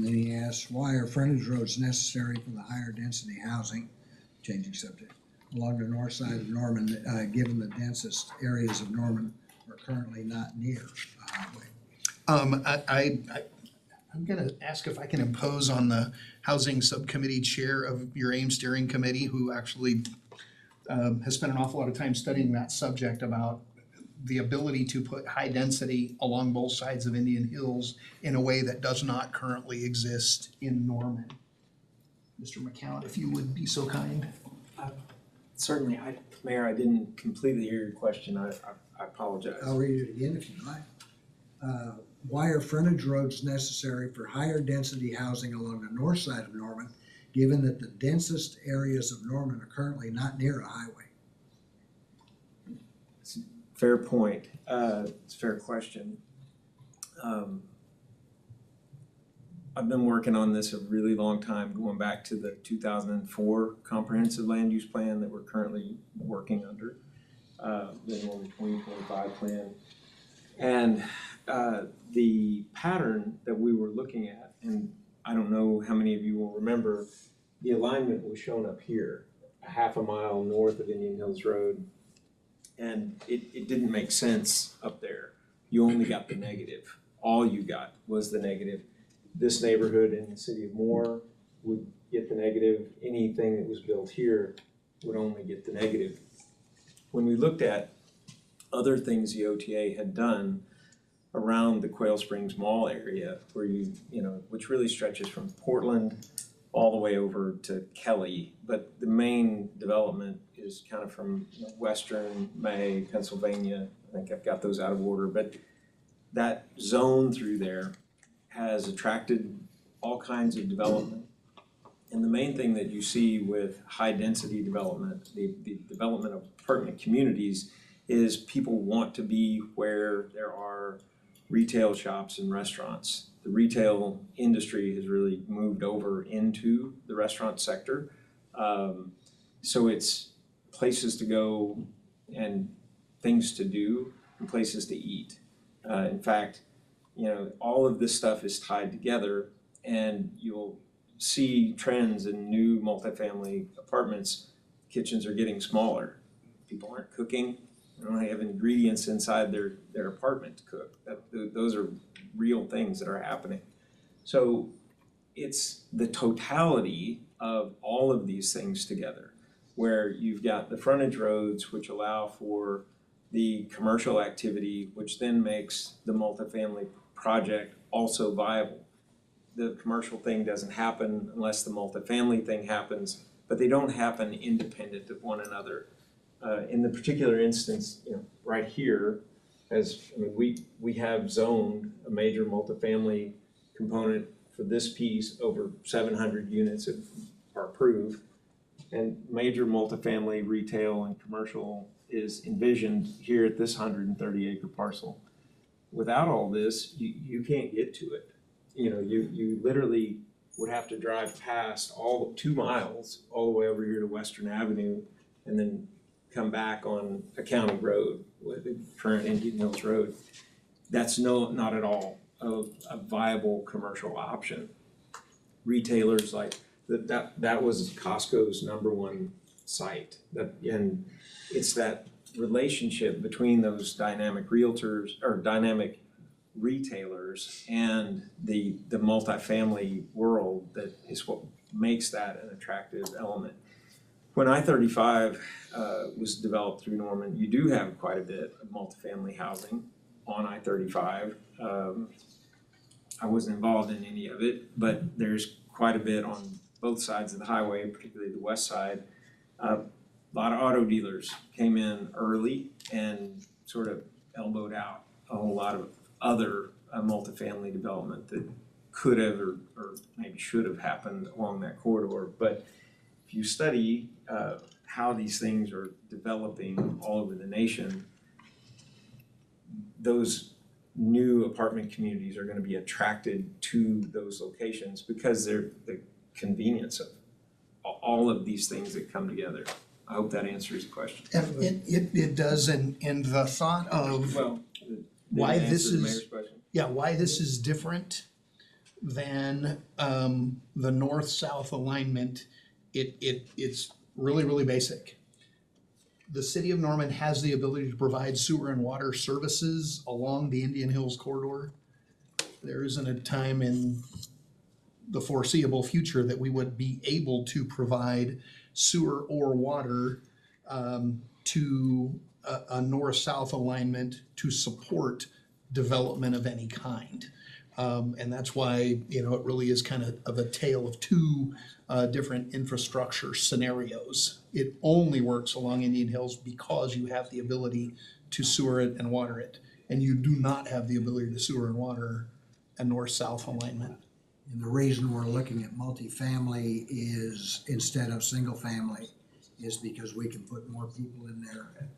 then he asks, why are frontage roads necessary for the higher density housing, changing subject, along the north side of Norman, given the densest areas of Norman are currently not near a highway? I'm gonna ask if I can impose on the Housing Subcommittee Chair of your AIM Steering Committee, who actually has spent an awful lot of time studying that subject about the ability to put high density along both sides of Indian Hills in a way that does not currently exist in Norman. Mr. McCown, if you would be so kind. Certainly, Mayor, I didn't completely hear your question. I apologize. I'll read it again if you'd like. Why are frontage roads necessary for higher density housing along the north side of Norman, given that the densest areas of Norman are currently not near a highway? Fair point. It's a fair question. I've been working on this a really long time, going back to the 2004 comprehensive land use plan that we're currently working under, then on the 2025 plan. And the pattern that we were looking at, and I don't know how many of you will remember, the alignment was shown up here, a half a mile north of Indian Hills Road. And it didn't make sense up there. You only got the negative. All you got was the negative. This neighborhood in the city of Moore would get the negative. Anything that was built here would only get the negative. When we looked at other things the OTA had done around the Quail Springs Mall area, where which really stretches from Portland all the way over to Kelly, but the main development is kind of from western May, Pennsylvania. I think I've got those out of order, but that zone through there has attracted all kinds of development. And the main thing that you see with high density development, the development of apartment communities, is people want to be where there are retail shops and restaurants. the retail industry has really moved over into the restaurant sector. So it's places to go and things to do and places to eat. In fact, you know, all of this stuff is tied together, and you'll see trends in new multifamily apartments. Kitchens are getting smaller. People aren't cooking. They don't have ingredients inside their apartment to cook. Those are real things that are happening. So it's the totality of all of these things together, where you've got the frontage roads, which allow for the commercial activity, which then makes the multifamily project also viable. The commercial thing doesn't happen unless the multifamily thing happens, but they don't happen independent of one another. In the particular instance, you know, right here, we have zoned a major multifamily component for this piece. Over 700 units are approved, and major multifamily retail and commercial is envisioned here at this 130-acre parcel. Without all this, you can't get to it. You know, you literally would have to drive past all 2 miles all the way over here to Western Avenue, and then come back on a county road, with the current Indian Hills Road. That's not at all a viable commercial option. Retailers like that was Costco's #1 site. And it's that relationship between those dynamic realtors or dynamic retailers and the multifamily world that is what makes that an attractive element. When I-35 was developed through Norman, you do have quite a bit of multifamily housing on I-35. I wasn't involved in any of it, but there's quite a bit on both sides of the highway, particularly the west side. A lot of auto dealers came in early and sort of elbowed out a whole lot of other multifamily development that could have or maybe should have happened along that corridor. But if you study how these things are developing all over the nation, those new apartment communities are going to be attracted to those locations because they're the convenience of all of these things that come together. I hope that answers the question. It does, and the thought of why this is, why this is different than the north-south alignment, it's really basic. The city of Norman has the ability to provide sewer and water services along the Indian Hills corridor. There isn't a time in the foreseeable future that we would be able to provide sewer or water to a north-south alignment to support development of any kind. And that's why, you know, it really is kind of a tale of two different infrastructure scenarios. It only works along Indian Hills because you have the ability to sewer it and water it. And you do not have the ability to sewer and water a north-south alignment. And the reason we're looking at multifamily is, instead of single family, is because we can put more people in there.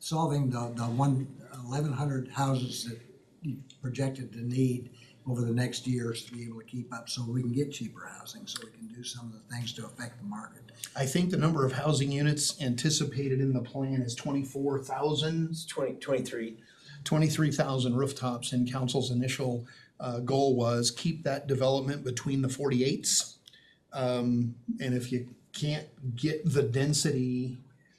Solving the 1,100 houses that you projected to need over the next years to be able to keep up, so we can get cheaper housing, so we can do some of the things to affect the market. I think the number of housing units anticipated in the plan is 24,000. It's 23. 23,000 rooftops, and council's initial goal was keep that development between the 48s. And if you can't get the density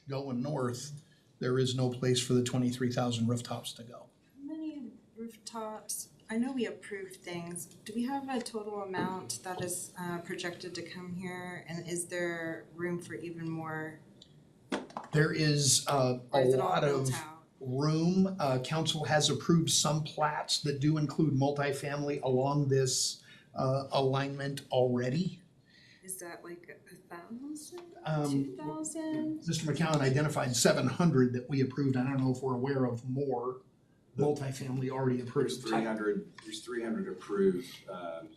going north, there is no place for the 23,000 rooftops to go. How many rooftops? I know we approved things. Do we have a total amount that is projected to come here? And is there room for even more? There is a lot of room. Council has approved some plats that do include multifamily along this alignment already. Is that like 1,000, 2,000? Mr. McCowan identified 700 that we approved. I don't know if we're aware of more multifamily already approved. There's 300 approved on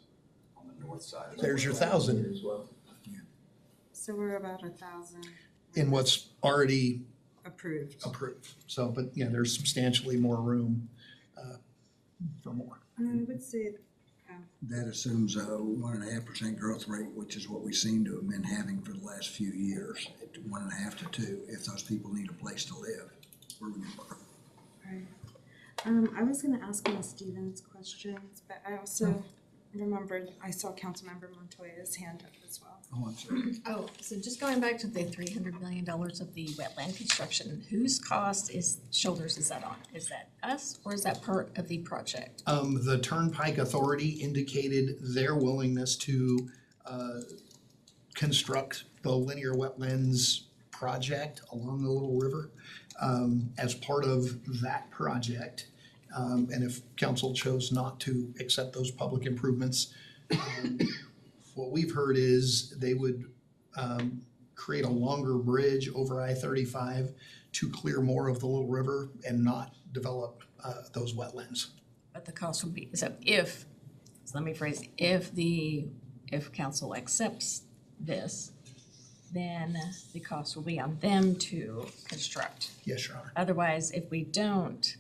the north side. There's your 1,000 as well. So we're about 1,000 in what's already approved. So, but yeah, there's substantially more room for more. I would say That assumes a 1.5% growth rate, which is what we seem to have been having for the last few years, 1.5 to 2, if those people need a place to live. Right. I was gonna ask Ms. Stevens questions, but I also remembered, I saw Councilmember Montoya's hand up as well. Oh, I'm sorry. Oh, so just going back to the $300 million of the wetland construction, whose shoulders is that on? Is that us or is that part of the project? The Turnpike Authority indicated their willingness to construct the linear wetlands project along the Little River. As part of that project, and if council chose not to accept those public improvements, what we've heard is they would create a longer bridge over I-35 to clear more of the Little River and not develop those wetlands. But the cost would be, so let me phrase, if council accepts this, then the cost will be on them to construct. Yes, Your Honor. Otherwise, if we don't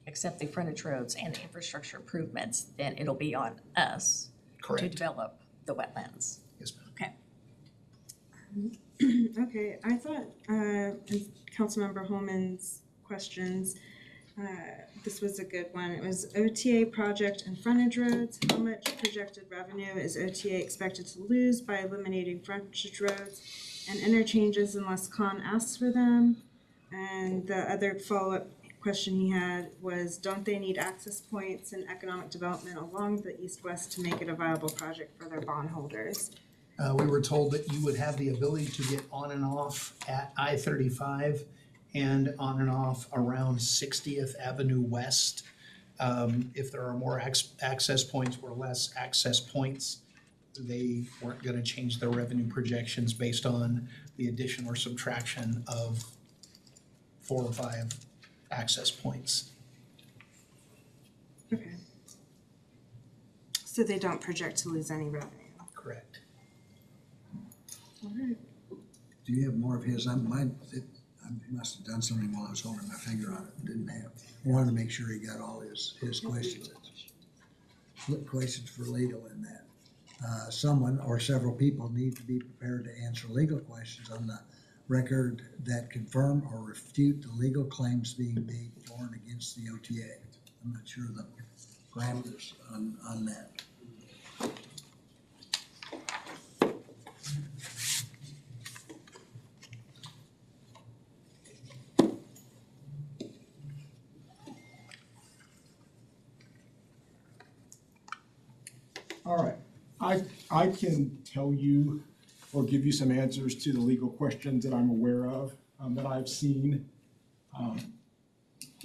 accept the frontage roads and the infrastructure improvements, then it'll be on us to Correct. develop the wetlands. Yes, ma'am. Okay. Okay, I thought, Councilmember Holman's questions, this was a good one. It was OTA project and frontage roads. How much projected revenue is OTA expected to lose by eliminating frontage roads and interchanges unless Con asks for them? And the other follow-up question he had was, don't they need access points and economic development along the east-west to make it a viable project for their bondholders? We were told that you would have the ability to get on and off at I-35 and on and off around 60th Avenue West. If there are more access points or less access points, they weren't gonna change their revenue projections based on the addition or subtraction of 4 or 5 access points. Okay. So they don't project to lose any revenue? Correct. All right. Do you have more of his? I must have done something while I was holding my finger on it, didn't have. I wanted to make sure he got all his questions. Flip questions for legal in that. Someone or several people need to be prepared to answer legal questions on the record that confirm or refute the legal claims being made for and against the OTA. I'm not sure the parameters on that. All right, I can tell you or give you some answers to the legal questions that I'm aware of, that I've seen.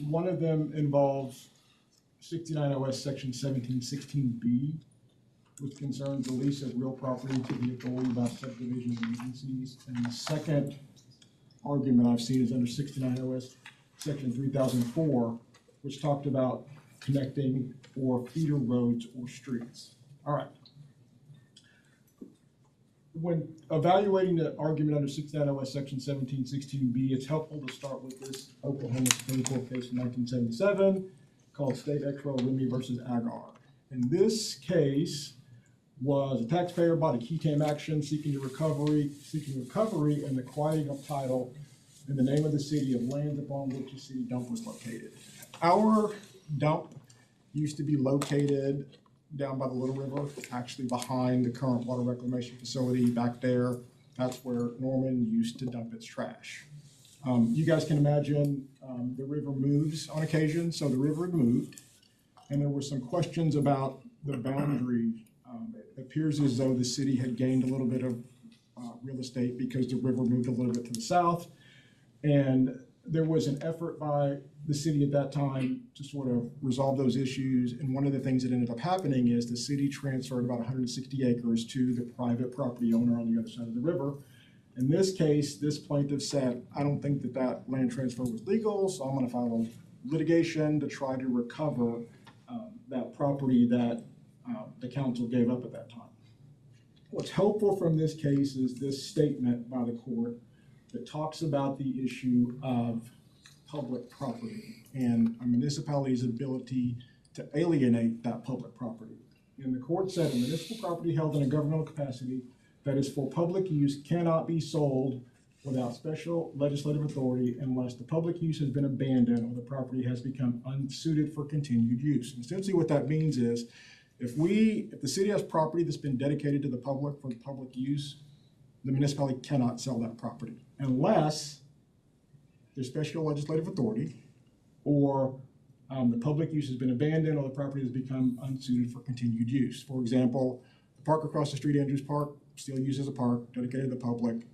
One of them involves 69 OS section 1716B, which concerns the lease of real property to the authority by subdivision agencies. And the second argument I've seen is under 69 OS section 3004, which talked about connecting or feeder roads or streets. All right. When evaluating the argument under 69 OS section 1716B, it's helpful to start with this Oklahoma Supreme Court case in 1977 called State Ex Rel. Remy versus Agar. And this case was a taxpayer bought a key tam action seeking recovery and the quieting of title in the name of the city of lands upon which the city dump was located. Our dump used to be located down by the Little River, actually behind the current water reclamation facility back there. That's where Norman used to dump its trash. You guys can imagine the river moves on occasion, so the river had moved, and there were some questions about the boundary. It appears as though the city had gained a little bit of real estate because the river moved a little bit to the south, and there was an effort by the city at that time to sort of resolve those issues. And one of the things that ended up happening is the city transferred about 160 acres to the private property owner on the other side of the river. In this case, this plaintiff said, I don't think that that land transfer was legal, so I'm gonna file litigation to try to recover that property that the council gave up at that time. What's helpful from this case is this statement by the court that talks about the issue of public property and a municipality's ability to alienate that public property. And the court said a municipal property held in a governmental capacity that is for public use cannot be sold without special legislative authority unless the public use has been abandoned or the property has become unsuited for continued use. And essentially what that means is if the city has property that's been dedicated to the public for public use, the municipality cannot sell that property unless there's special legislative authority or the public use has been abandoned or the property has become unsuited for continued use. For example, the park across the street, Andrews Park, still used as a park, dedicated to the public.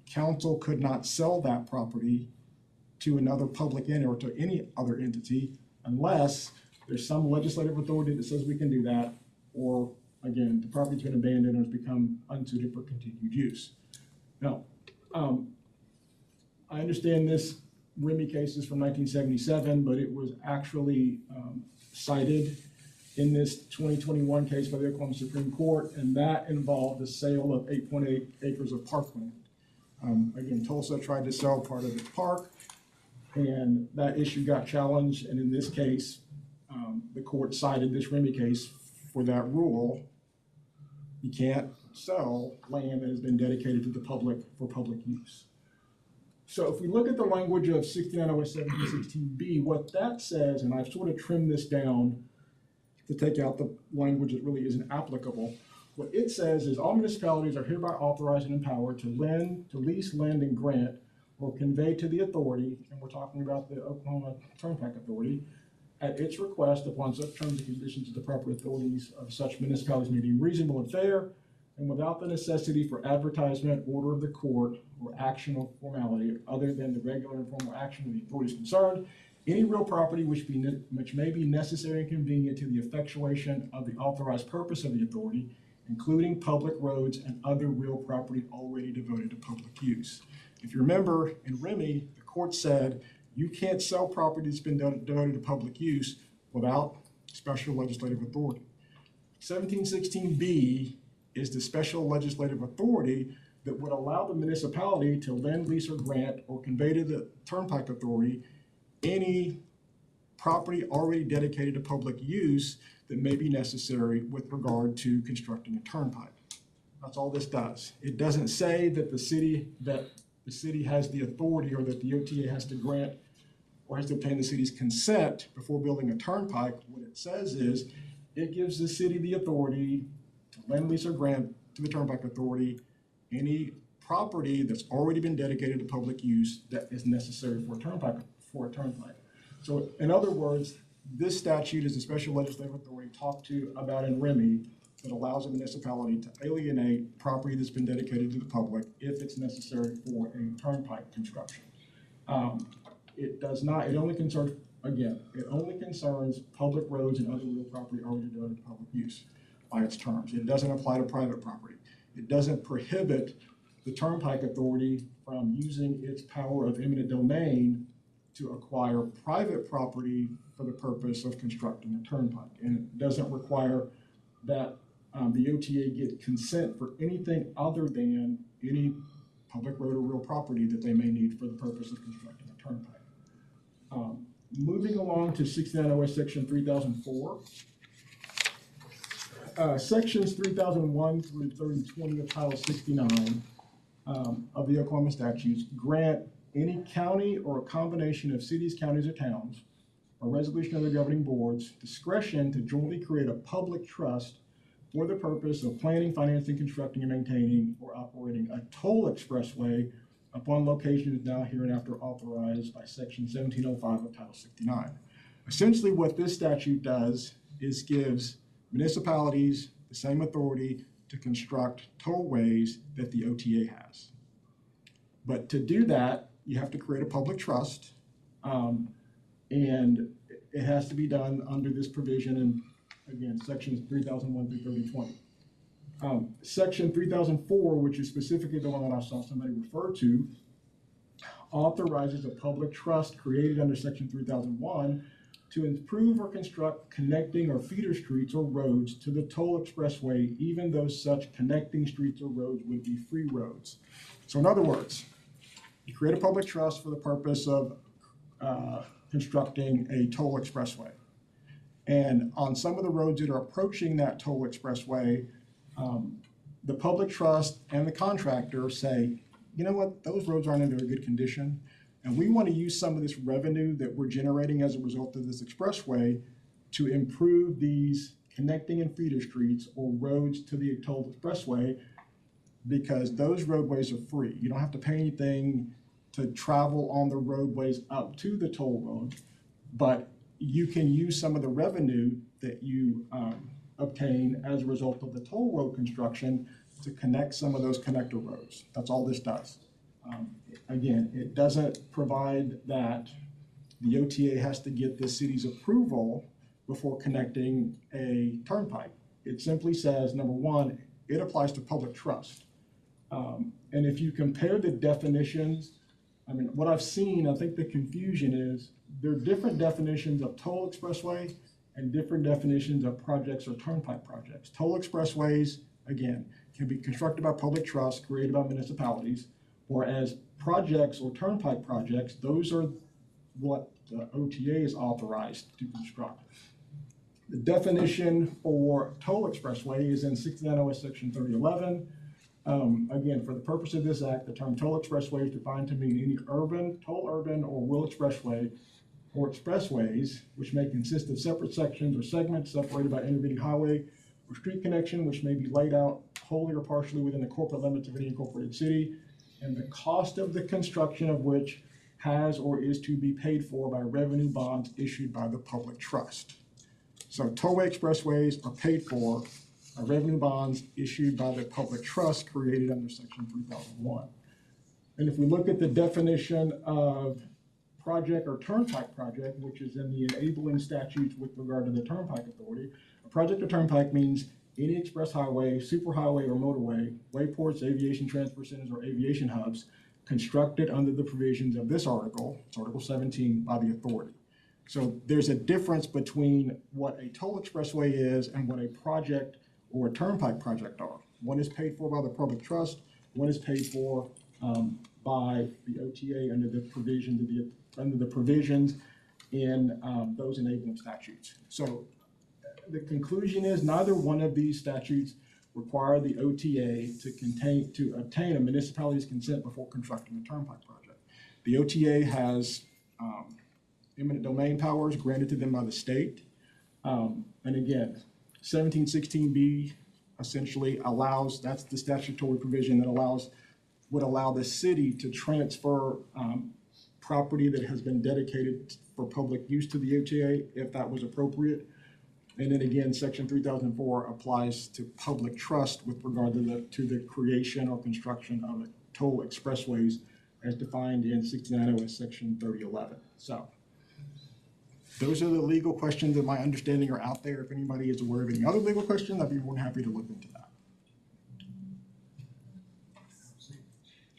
Council could not sell that property to another public entity or to any other entity unless there's some legislative authority that says we can do that, or again, the property's been abandoned or has become unsuited for continued use. Now, I understand this Remy case is from 1977, but it was actually cited in this 2021 case by the Oklahoma Supreme Court, and that involved the sale of 8.8 acres of parkland. Again, Tulsa tried to sell part of the park, and that issue got challenged, and in this case, the court cited this Remy case for that rule. You can't sell land that has been dedicated to the public for public use. So if we look at the language of 69 OS 1716B, what that says, and I've sort of trimmed this down to take out the language that really isn't applicable. What it says is all municipalities are hereby authorized and empowered to lend, to lease, lend, and grant, or convey to the authority, and we're talking about the Oklahoma Turnpike Authority, at its request upon such terms and conditions of the proper authorities of such municipalities may be reasonable and fair, and without the necessity for advertisement, order of the court, or action or formality other than the regular and formal action of the authorities concerned, any real property which may be necessary and convenient to the effectuation of the authorized purpose of the authority, including public roads and other real property already devoted to public use. If you remember, in Remy, the court said you can't sell property that's been devoted to public use without special legislative authority. 1716B is the special legislative authority that would allow the municipality to lend, lease, or grant, or convey to the Turnpike Authority any property already dedicated to public use that may be necessary with regard to constructing a turnpike. That's all this does. It doesn't say that the city has the authority or that the OTA has to grant or has to obtain the city's consent before building a turnpike. What it says is it gives the city the authority to lend, lease, or grant to the Turnpike Authority any property that's already been dedicated to public use that is necessary for a turnpike. So in other words, this statute is a special legislative authority talked to about in Remy that allows a municipality to alienate property that's been dedicated to the public if it's necessary for a turnpike construction. It only concerns public roads and other real property already devoted to public use by its terms. It doesn't apply to private property. It doesn't prohibit the Turnpike Authority from using its power of eminent domain to acquire private property for the purpose of constructing a turnpike. And it doesn't require that the OTA get consent for anything other than any public road or real property that they may need for the purpose of constructing a turnpike. Moving along to 69 OS Section 3004. Sections 3001 through 3020 of Title 69 of the Oklahoma statutes grant any county or a combination of cities, counties, or towns, a resolution of the governing boards, discretion to jointly create a public trust for the purpose of planning, financing, constructing, and maintaining or operating a toll expressway upon locations now hereinafter authorized by Section 1705 of Title 69. Essentially, what this statute does is gives municipalities the same authority to construct tollways that the OTA has. But to do that, you have to create a public trust, and it has to be done under this provision in, again, sections 3001 through 3020. Section 3004, which is specifically the one that I saw somebody refer to, authorizes a public trust created under section 3001 to improve or construct connecting or feeder streets or roads to the toll expressway, even though such connecting streets or roads would be free roads. So in other words, you create a public trust for the purpose of constructing a toll expressway. And on some of the roads that are approaching that toll expressway, the public trust and the contractor say, you know what, those roads aren't in very good condition. And we want to use some of this revenue that we're generating as a result of this expressway to improve these connecting and feeder streets or roads to the toll expressway, because those roadways are free. You don't have to pay anything to travel on the roadways up to the toll road, but you can use some of the revenue that you obtain as a result of the toll road construction to connect some of those connector roads. That's all this does. Again, it doesn't provide that the OTA has to get the city's approval before connecting a turnpike. It simply says, number one, it applies to public trust. And if you compare the definitions, I mean, what I've seen, I think the confusion is there are different definitions of toll expressway and different definitions of projects or turnpike projects. Toll expressways, again, can be constructed by public trust, created by municipalities, whereas projects or turnpike projects, those are what the OTA is authorized to construct. The definition for toll expressway is in 69 OS section 3011. Again, for the purpose of this act, the term toll expressway is defined to mean any urban, toll urban, or rural expressway or expressways which may consist of separate sections or segments separated by intervening highway or street connection, which may be laid out wholly or partially within the corporate limits of any incorporated city, and the cost of the construction of which has or is to be paid for by revenue bonds issued by the public trust. So tollway expressways are paid for by revenue bonds issued by the public trust created under section 3001. And if we look at the definition of project or turnpike project, which is in the enabling statutes with regard to the Turnpike Authority, a project or turnpike means any express highway, superhighway, or motorway, wayports, aviation transfer centers, or aviation hubs constructed under the provisions of this article, it's Article 17, by the authority. So there's a difference between what a toll expressway is and what a project or a turnpike project are. One is paid for by the public trust, one is paid for by the OTA under the provisions in those enabling statutes. So the conclusion is neither one of these statutes require the OTA to obtain a municipality's consent before constructing a turnpike project. The OTA has eminent domain powers granted to them by the state. And again, 1716B essentially allows, that's the statutory provision that would allow the city to transfer property that has been dedicated for public use to the OTA if that was appropriate. And then again, section 3004 applies to public trust with regard to the creation or construction of toll expressways as defined in 69 OS section 3011. So those are the legal questions that my understanding are out there. If anybody is aware of any other legal questions, I'd be more than happy to look into that.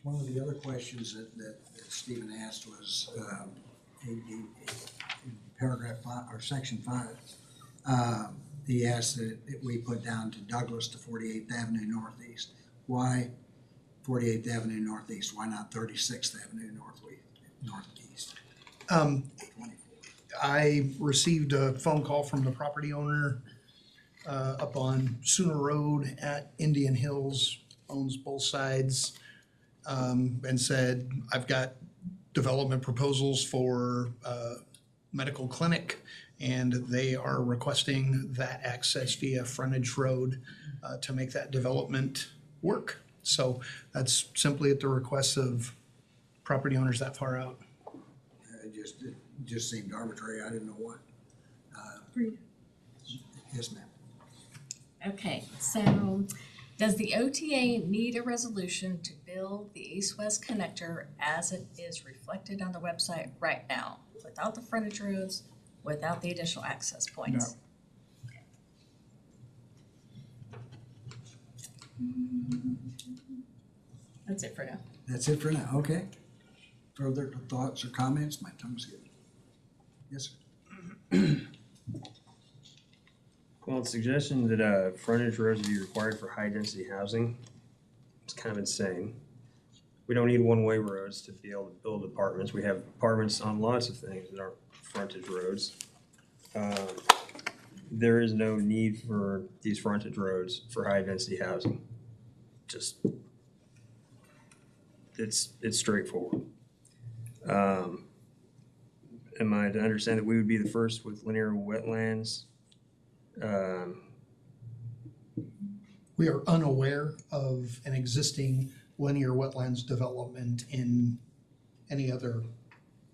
One of the other questions that Stephen asked was in paragraph 5 or section 5. He asked that we put down to Douglas to 48th Avenue Northeast. Why 48th Avenue Northeast? Why not 36th Avenue Northeast? I received a phone call from the property owner up on Sooner Road at Indian Hills, owns both sides, and said, I've got development proposals for medical clinic, and they are requesting that access via frontage road to make that development work. So that's simply at the request of property owners that far out. It just seemed arbitrary. I didn't know what. Yes, ma'am. Okay, so does the OTA need a resolution to build the east-west connector as it is reflected on the website right now, without the frontage roads, without the additional access points? No. That's it for now. That's it for now. Okay. Further thoughts or comments? My tongue's getting. Yes, sir. Well, the suggestion that frontage roads be required for high-density housing is kind of insane. We don't need one-way roads to be able to build apartments. We have apartments on lots of things that aren't frontage roads. there is no need for these frontage roads for high-density housing. Just, it's straightforward. Am I to understand that we would be the first with linear wetlands? We are unaware of an existing linear wetlands development in any other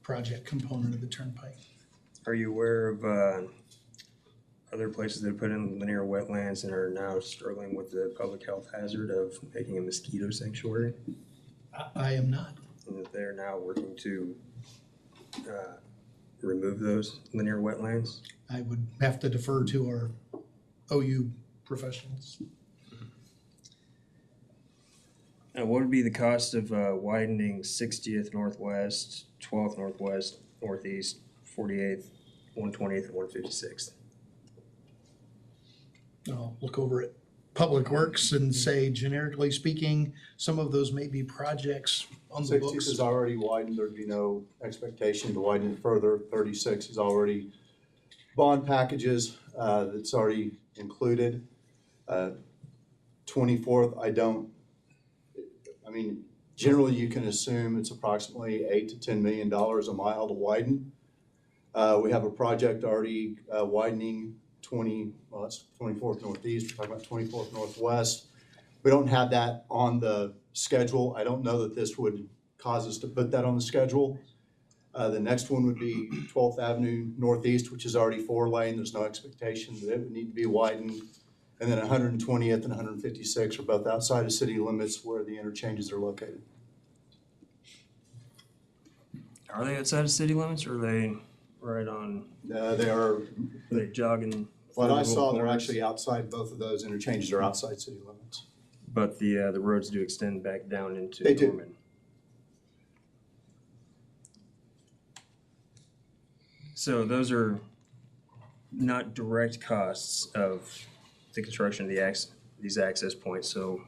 project component of the turnpike. Are you aware of other places that put in linear wetlands and are now struggling with the public health hazard of making a mosquito sanctuary? I am not. And that they're now working to remove those linear wetlands? I would have to defer to our OU professionals. And what would be the cost of widening 60th Northwest, 12th Northwest, Northeast, 48th, 120th, and 156th? I'll look over at Public Works and say, generically speaking, some of those may be projects on the 60th books. is already widened, there'd be no expectation to widen it further. 36 is already bond packages, that's already included. 24th, I mean, generally you can assume it's approximately $8 to $10 million a mile to widen. We have a project already widening that's 24th Northeast, we're talking about 24th Northwest. We don't have that on the schedule. I don't know that this would cause us to put that on the schedule. The next one would be 12th Avenue Northeast, which is already 4-lane. There's no expectation that it would need to be widened. And then 120th and 156 are both outside of city limits where the interchanges are located. Are they outside of city limits or are they right on, They are, are they jogging? what I through saw, little they're corners? actually outside, both of those interchanges are outside city limits. But the roads do extend back down into They do. Norman. So those are not direct costs of the construction of these access points, so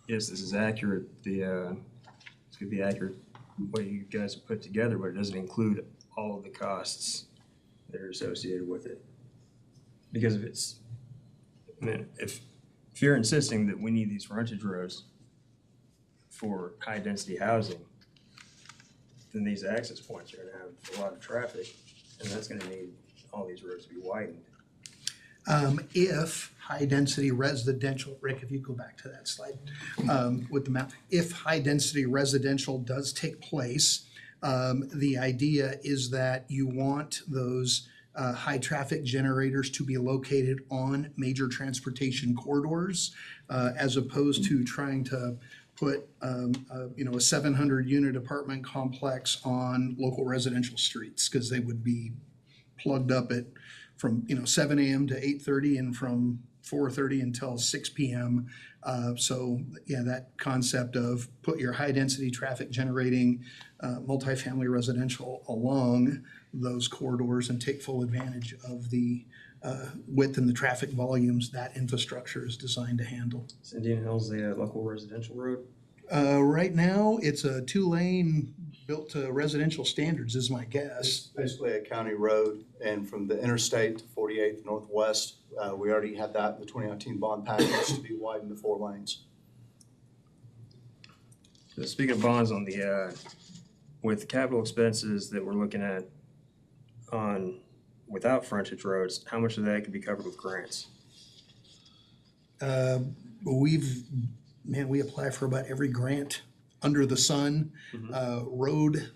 yes, this is accurate, this could be accurate what you guys have put together, but it doesn't include all of the costs that are associated with it. Because if it's, I mean, if you're insisting that we need these frontage roads for high-density housing, then these access points are gonna have a lot of traffic, and that's gonna need all these roads to be widened. If high-density residential, Rick, if you go back to that slide with the map, if high-density residential does take place, the idea is that you want those high-traffic generators to be located on major transportation corridors, as opposed to trying to put, a 700-unit apartment complex on local residential streets, because they would be plugged up at from 7 a.m. to 8:30 and from 4:30 until 6 p.m. So yeah, that concept of put your high-density traffic generating multifamily residential along those corridors and take full advantage of the width and the traffic volumes that infrastructure is designed to handle. Is Indian Hills the local residential road? Right now, it's a 2-lane built to residential standards is my It's guess. basically a county road, and from the interstate to 48th Northwest, we already had that in the 2019 bond package to be widened to 4 lanes. So speaking of bonds on the, with capital expenses that we're looking at without frontage roads, how much of that could be covered with grants? We apply for about every grant under the sun, road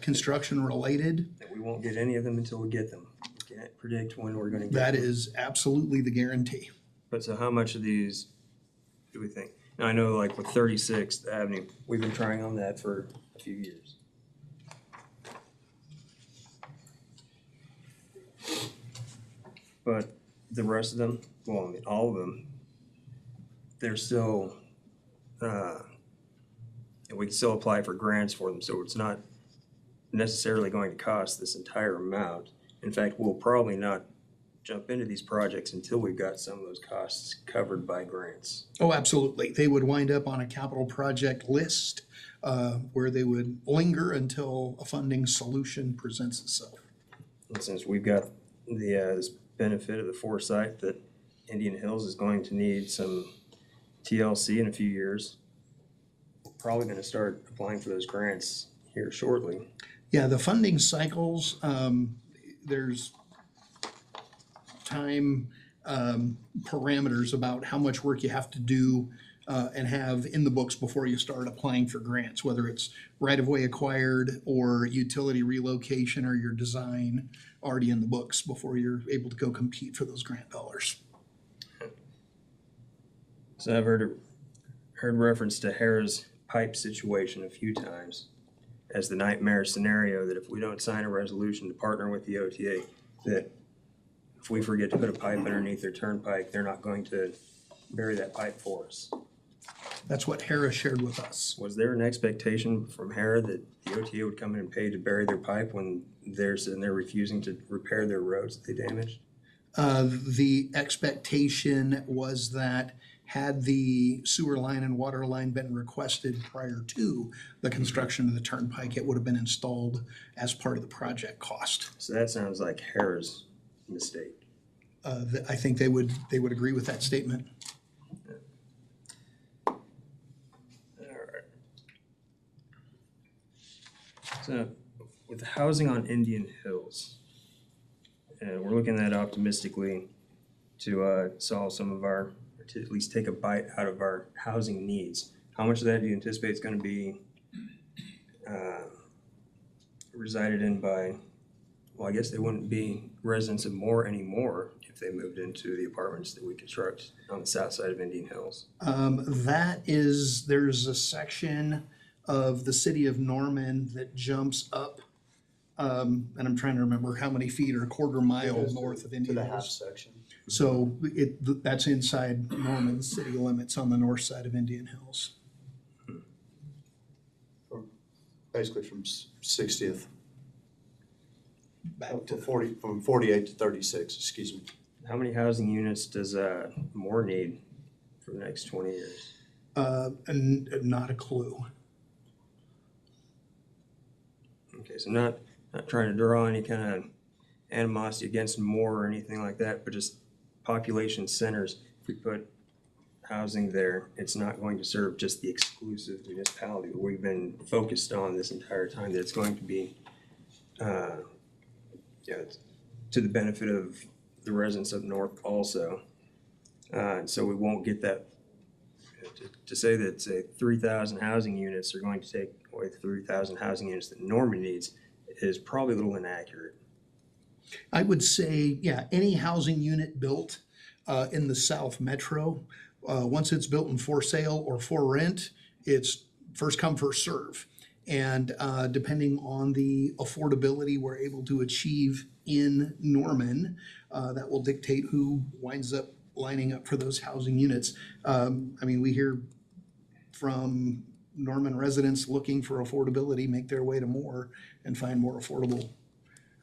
construction related. And we won't get any of them until we get them. We can't predict when we're gonna get That them. is absolutely the guarantee. But so how much of these do we think? Now, I know like with 36th Avenue, we've been trying on that for a few years. But the rest of them, well, I mean, all of them, they're still, we can still apply for grants for them, so it's not necessarily going to cost this entire amount. In fact, we'll probably not jump into these projects until we've got some of those costs covered by grants. Oh, absolutely. They would wind up on a capital project list where they would linger until a funding solution presents itself. And since we've got this benefit of the foresight that Indian Hills is going to need some TLC in a few years. Probably gonna start applying for those grants here shortly. Yeah, the funding cycles, there's time parameters about how much work you have to do and have in the books before you start applying for grants, whether it's right-of-way acquired or utility relocation or your design already in the books before you're able to go compete for those grant dollars. So I've heard reference to Harrah's pipe situation a few times as the nightmare scenario that if we don't sign a resolution to partner with the OTA, that if we forget to put a pipe underneath their turnpike, they're not going to bury that pipe for us. That's what Harrah shared with us. Was there an expectation from Harrah that the OTA would come in and pay to bury their pipe when they're sitting there refusing to repair their roads that they damaged? The expectation was that had the sewer line and water line been requested prior to the construction of the turnpike, it would have been installed as part of the project cost. So that sounds like Harrah's mistake. I think they would agree with that statement. Alright. So with the housing on Indian Hills, we're looking at optimistically to solve some of our, or to at least take a bite out of our housing needs. How much of that do you anticipate is gonna be resided in by, well, I guess they wouldn't be residents of Moore anymore if they moved into the apartments that we construct on the south side of Indian Hills. There's a section of the city of Norman that jumps up, and I'm trying to remember how many feet, or a quarter mile north of To Indian the half Hills. section. So that's inside Norman's city limits on the north side of Indian Hills. Basically from 60th, Back to from 48 to 36, excuse me. How many housing units does Moore need for the next 20 years? and not a clue. Okay, so not trying to draw any kind of animosity against Moore or anything like that, but just population centers. If we put housing there, it's not going to serve just the exclusive municipality that we've been focused on this entire time, that it's going to be to the benefit of the residents up north also. And so we won't get that, to say that, say, 3,000 housing units are going to take away 3,000 housing units that Norman needs is probably a little inaccurate. I would say, yeah, any housing unit built in the South Metro, once it's built and for sale or for rent, it's first come, first serve. And depending on the affordability we're able to achieve in Norman, that will dictate who winds up lining up for those housing units. I mean, we hear from Norman residents looking for affordability make their way to Moore and find more affordable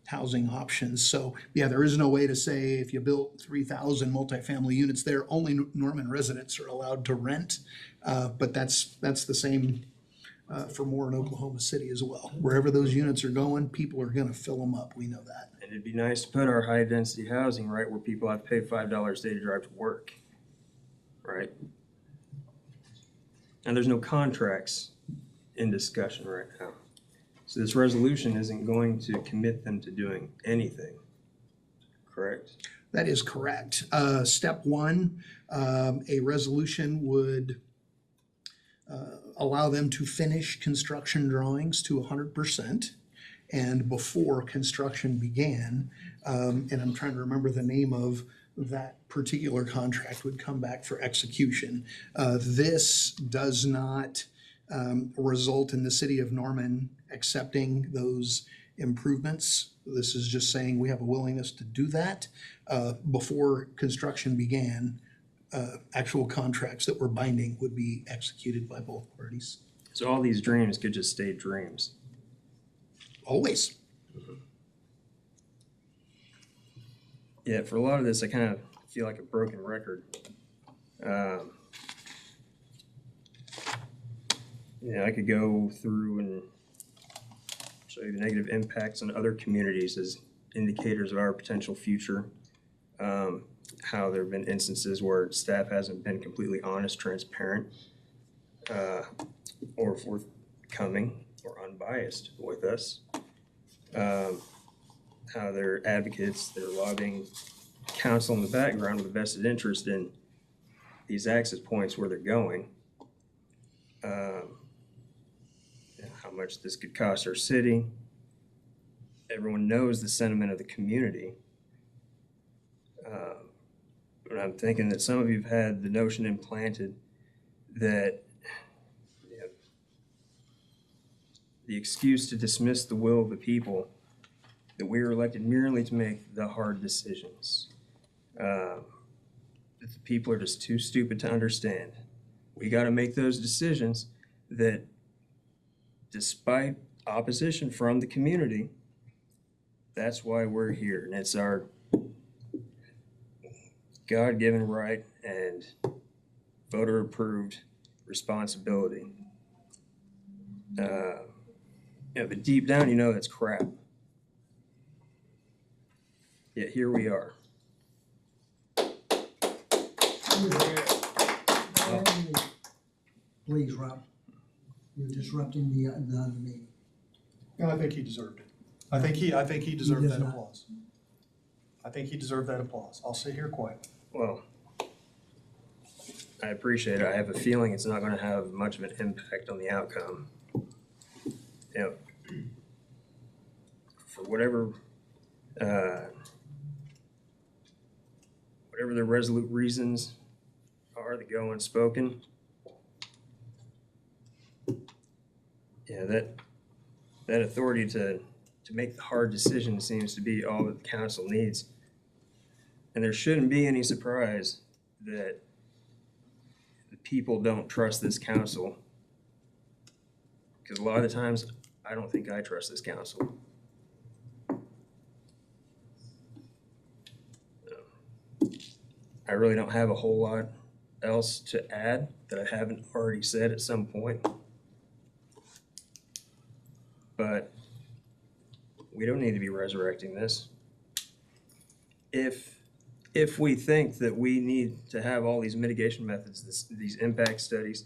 housing options. So yeah, there is no way to say if you built 3,000 multifamily units there, only Norman residents are allowed to rent. But that's the same for Moore in Oklahoma City as well. Wherever those units are going, people are gonna fill them up. We know that. And it'd be nice to put our high density housing right where people have to pay $5 a day to drive to work, right? And there's no contracts in discussion right now. So this resolution isn't going to commit them to doing anything, correct? That is correct. Step one, a resolution would allow them to finish construction drawings to 100%. And before construction began, and I'm trying to remember the name of that particular contract, would come back for execution. This does not result in the city of Norman accepting those improvements. This is just saying we have a willingness to do that. Before construction began, actual contracts that were binding would be executed by both parties. So all these dreams could just stay dreams. Always. Yeah, for a lot of this, I kind of feel like a broken record. I could go through and show you the negative impacts on other communities as indicators of our potential future. How there have been instances where staff hasn't been completely honest, transparent, or forthcoming or unbiased with us. How they're advocates, they're lobbying counsel in the background with a vested interest in these access points where they're going. And how much this could cost our city. Everyone knows the sentiment of the community. But I'm thinking that some of you have had the notion implanted that the excuse to dismiss the will of the people, that we are elected merely to make the hard decisions. That the people are just too stupid to understand. We got to make those decisions that, despite opposition from the community, that's why we're here. And it's our God-given right and voter-approved responsibility. But deep down, you know that's crap. Yet here we are. Please, Rob. You're disrupting the other meeting. No, I think he deserved it. I think he deserved does that not. applause. I think he deserved that applause. I'll sit here quiet. Well, I appreciate it. I have a feeling it's not going to have much of an impact on the outcome. For whatever the resolute reasons are that go unspoken, that authority to make the hard decision seems to be all that the council needs. And there shouldn't be any surprise that the people don't trust this council. Because a lot of the times, I don't think I trust this council. I really don't have a whole lot else to add that I haven't already said at some point. But we don't need to be resurrecting this. If we think that we need to have all these mitigation methods, these impact studies,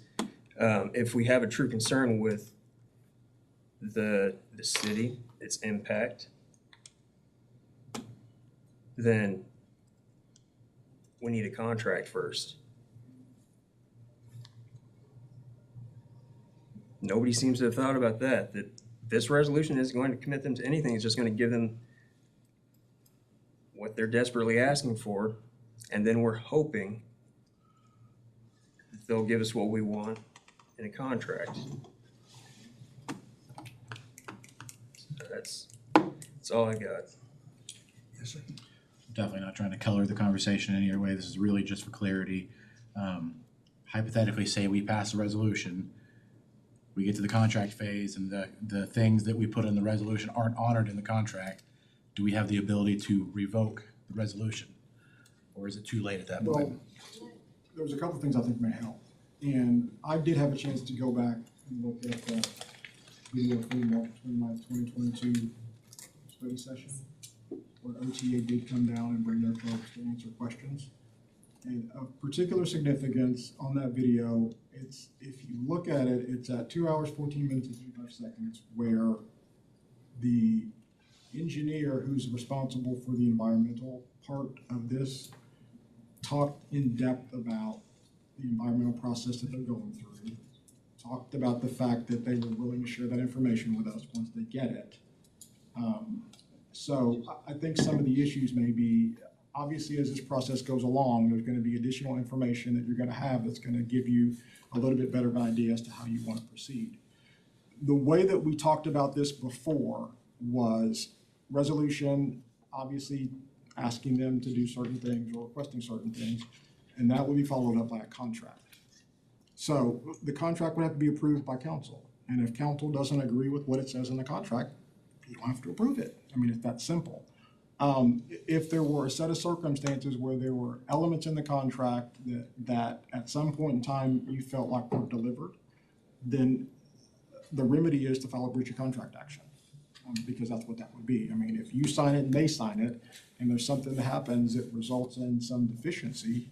if we have a true concern with the city, its impact, then we need a contract first. Nobody seems to have thought about that this resolution isn't going to commit them to anything. It's just going to give them what they're desperately asking for, and then we're hoping that they'll give us what we want in a contract. So that's all I got. Yes, sir. Definitely not trying to color the conversation in any way. This is really just for clarity. Hypothetically, say we pass a resolution, we get to the contract phase, and the things that we put in the resolution aren't honored in the contract. Do we have the ability to revoke the resolution? Or is it too late at that Well, point? there's a couple of things I think may help. And I did have a chance to go back and look at the video from March 29th, 2022 study session, where OTA did come down and bring their folks to answer questions. And of particular significance on that video, it's, if you look at it, it's at 2 hours, 14 minutes and 55 seconds, where the engineer who's responsible for the environmental part of this talked in depth about the environmental process that they're going through, talked about the fact that they were willing to share that information with us once they get it. So I think some of the issues may be, obviously as this process goes along, there's going to be additional information that you're going to have that's going to give you a little bit better of an idea as to how you want to proceed. The way that we talked about this before was resolution, obviously asking them to do certain things or requesting certain things, and that will be followed up by a contract. So the contract would have to be approved by council. And if council doesn't agree with what it says in the contract, you don't have to approve it. I mean, it's that simple. If there were a set of circumstances where there were elements in the contract that at some point in time you felt like weren't delivered, then the remedy is to file a breach of contract action. because that's what that would be. I mean, if you sign it and they sign it, and there's something that happens that results in some deficiency,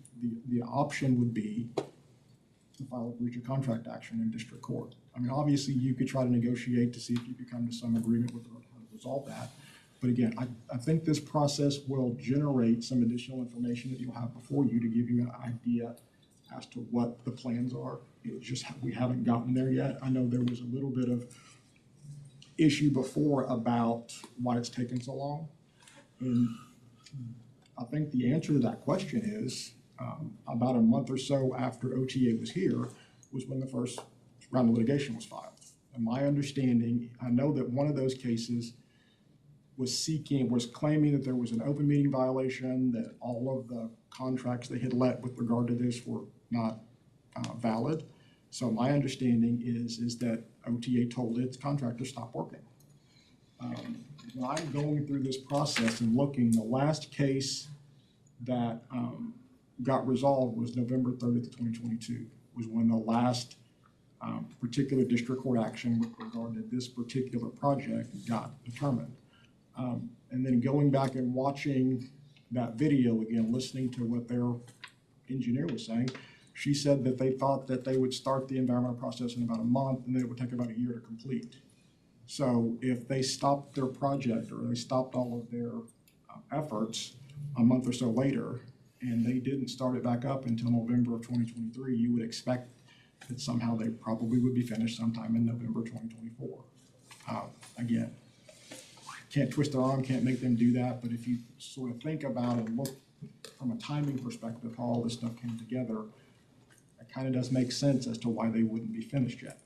the option would be to file a breach of contract action in district court. I mean, obviously, you could try to negotiate to see if you could come to some agreement with how to resolve that. But again, I think this process will generate some additional information that you'll have before you to give you an idea as to what the plans are. It's just, we haven't gotten there yet. I know there was a little bit of issue before about why it's taken so long. And I think the answer to that question is, about a month or so after OTA was here, was when the first round of litigation was filed. And my understanding, I know that one of those cases was claiming that there was an open meeting violation, that all of the contracts they had let with regard to this were not valid. So my understanding is that OTA told its contractor stop working. When I'm going through this process and looking, the last case that got resolved was November 30th, 2022, was when the last particular district court action with regard to this particular project got determined. And then going back and watching that video again, listening to what their engineer was saying, she said that they thought that they would start the environmental process in about a month and then it would take about a year to complete. So if they stopped their project or they stopped all of their efforts a month or so later and they didn't start it back up until November of 2023, you would expect that somehow they probably would be finished sometime in November 2024. Again, can't twist their arm, can't make them do that, but if you sort of think about and look from a timing perspective, how all this stuff came together, it kind of does make sense as to why they wouldn't be finished yet.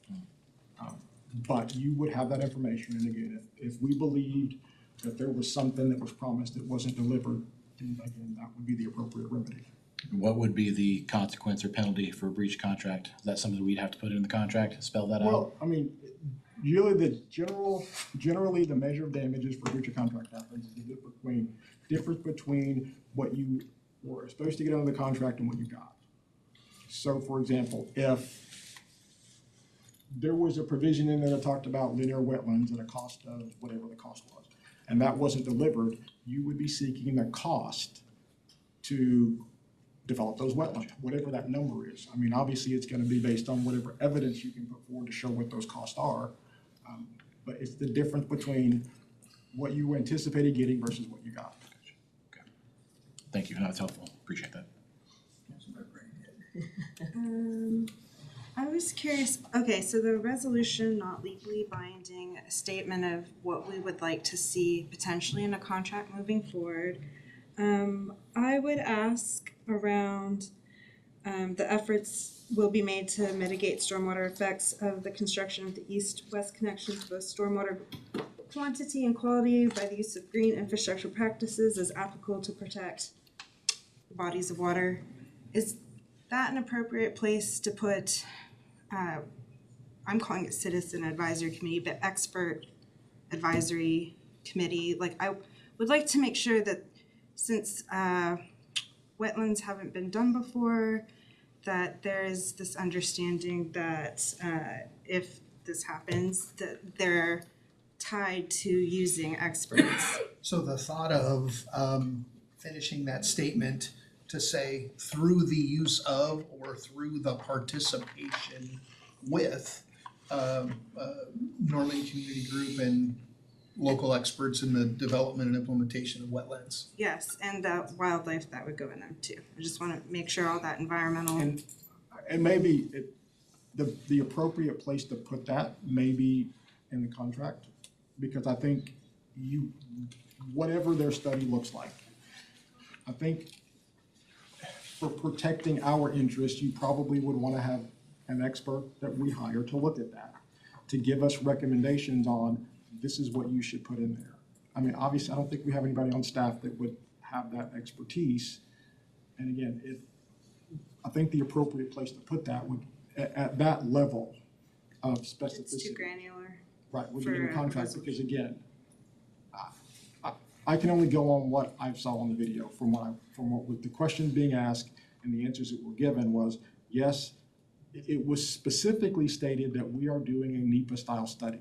But you would have that information, and again, if we believed that there was something that was promised that wasn't delivered, then again, that would be the appropriate remedy. What would be the consequence or penalty for a breach of contract? Is that something that we'd have to put in the contract, spell that out? Well, I mean, generally the measure of damages for breach of contract happens is the difference between what you were supposed to get under the contract and what you got. So for example, if there was a provision in there that talked about linear wetlands at a cost of whatever the cost was, and that wasn't delivered, you would be seeking the cost to develop those wetlands, whatever that number is. I mean, obviously, it's gonna be based on whatever evidence you can put forward to show what those costs are. But it's the difference between what you anticipated getting versus what you got. Okay. Thank you, that's helpful, appreciate that. I was curious, okay, so the resolution not legally binding, a statement of what we would like to see potentially in a contract moving forward. I would ask around the efforts will be made to mitigate stormwater effects of the construction of the east-west connections, both stormwater quantity and quality by the use of green infrastructure practices as applicable to protect bodies of water. Is that an appropriate place to put, I'm calling it citizen advisory committee, but expert advisory committee? Like, I would like to make sure that since wetlands haven't been done before, that there is this understanding that if this happens, that they're tied to using experts. So the thought of finishing that statement to say through the use of or through the participation with Norman Community Group and local experts in the development and implementation of wetlands. Yes, and the wildlife that would go in them too. I just want to make sure all that environmental. And maybe the appropriate place to put that may be in the contract, because I think whatever their study looks like, I think for protecting our interests, you probably would want to have an expert that we hire to look at that, to give us recommendations on this is what you should put in there. I mean, obviously, I don't think we have anybody on staff that would have that expertise. And again, I think the appropriate place to put that would, at that level of specificity. It's too granular. Right, would be in the contract, because again, I can only go on what I saw on the video from what with the questions being asked and the answers that were given was, yes, it was specifically stated that we are doing a NEPA style study.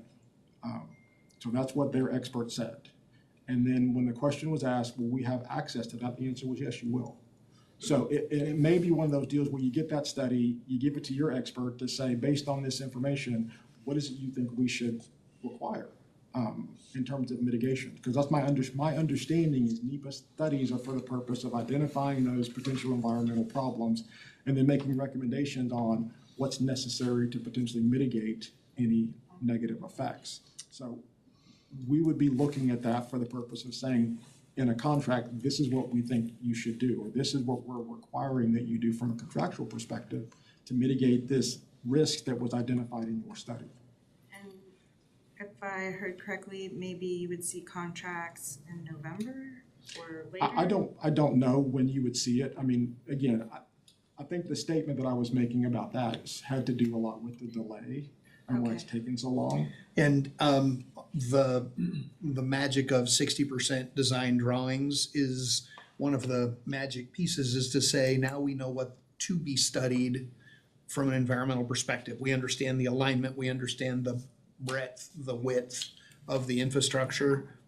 So that's what their expert said. And then when the question was asked, will we have access to that? The answer was, yes, you will. So it may be one of those deals where you get that study, you give it to your expert to say, based on this information, what is it you think we should require in terms of mitigation? Because that's my understanding is NEPA studies are for the purpose of identifying those potential environmental problems and then making recommendations on what's necessary to potentially mitigate any negative effects. So we would be looking at that for the purpose of saying, in a contract, this is what we think you should do, or this is what we're requiring that you do from a contractual perspective to mitigate this risk that was identified in your study. And if I heard correctly, maybe you would see contracts in November or later? I don't know when you would see it. I mean, again, I think the statement that I was making about that had to do a lot with the delay and why it's taken so long. And the magic of 60% design drawings is one of the magic pieces is to say, now we know what to be studied from an environmental perspective. We understand the alignment, we understand the breadth, the width of the infrastructure.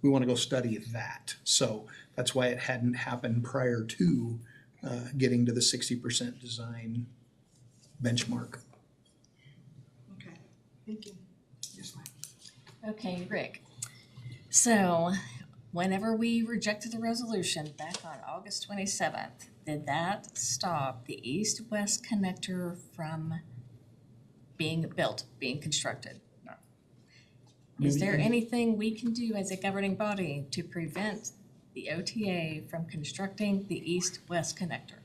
We want to go study that. So that's why it hadn't happened prior to getting to the 60% design benchmark. Okay, thank you. Yes, ma'am. Okay, Rick. So whenever we rejected the resolution back on August 27th, did that stop the east-west connector from being built, being constructed? No. Is there anything we can do as a governing body to prevent the OTA from constructing the east-west connector?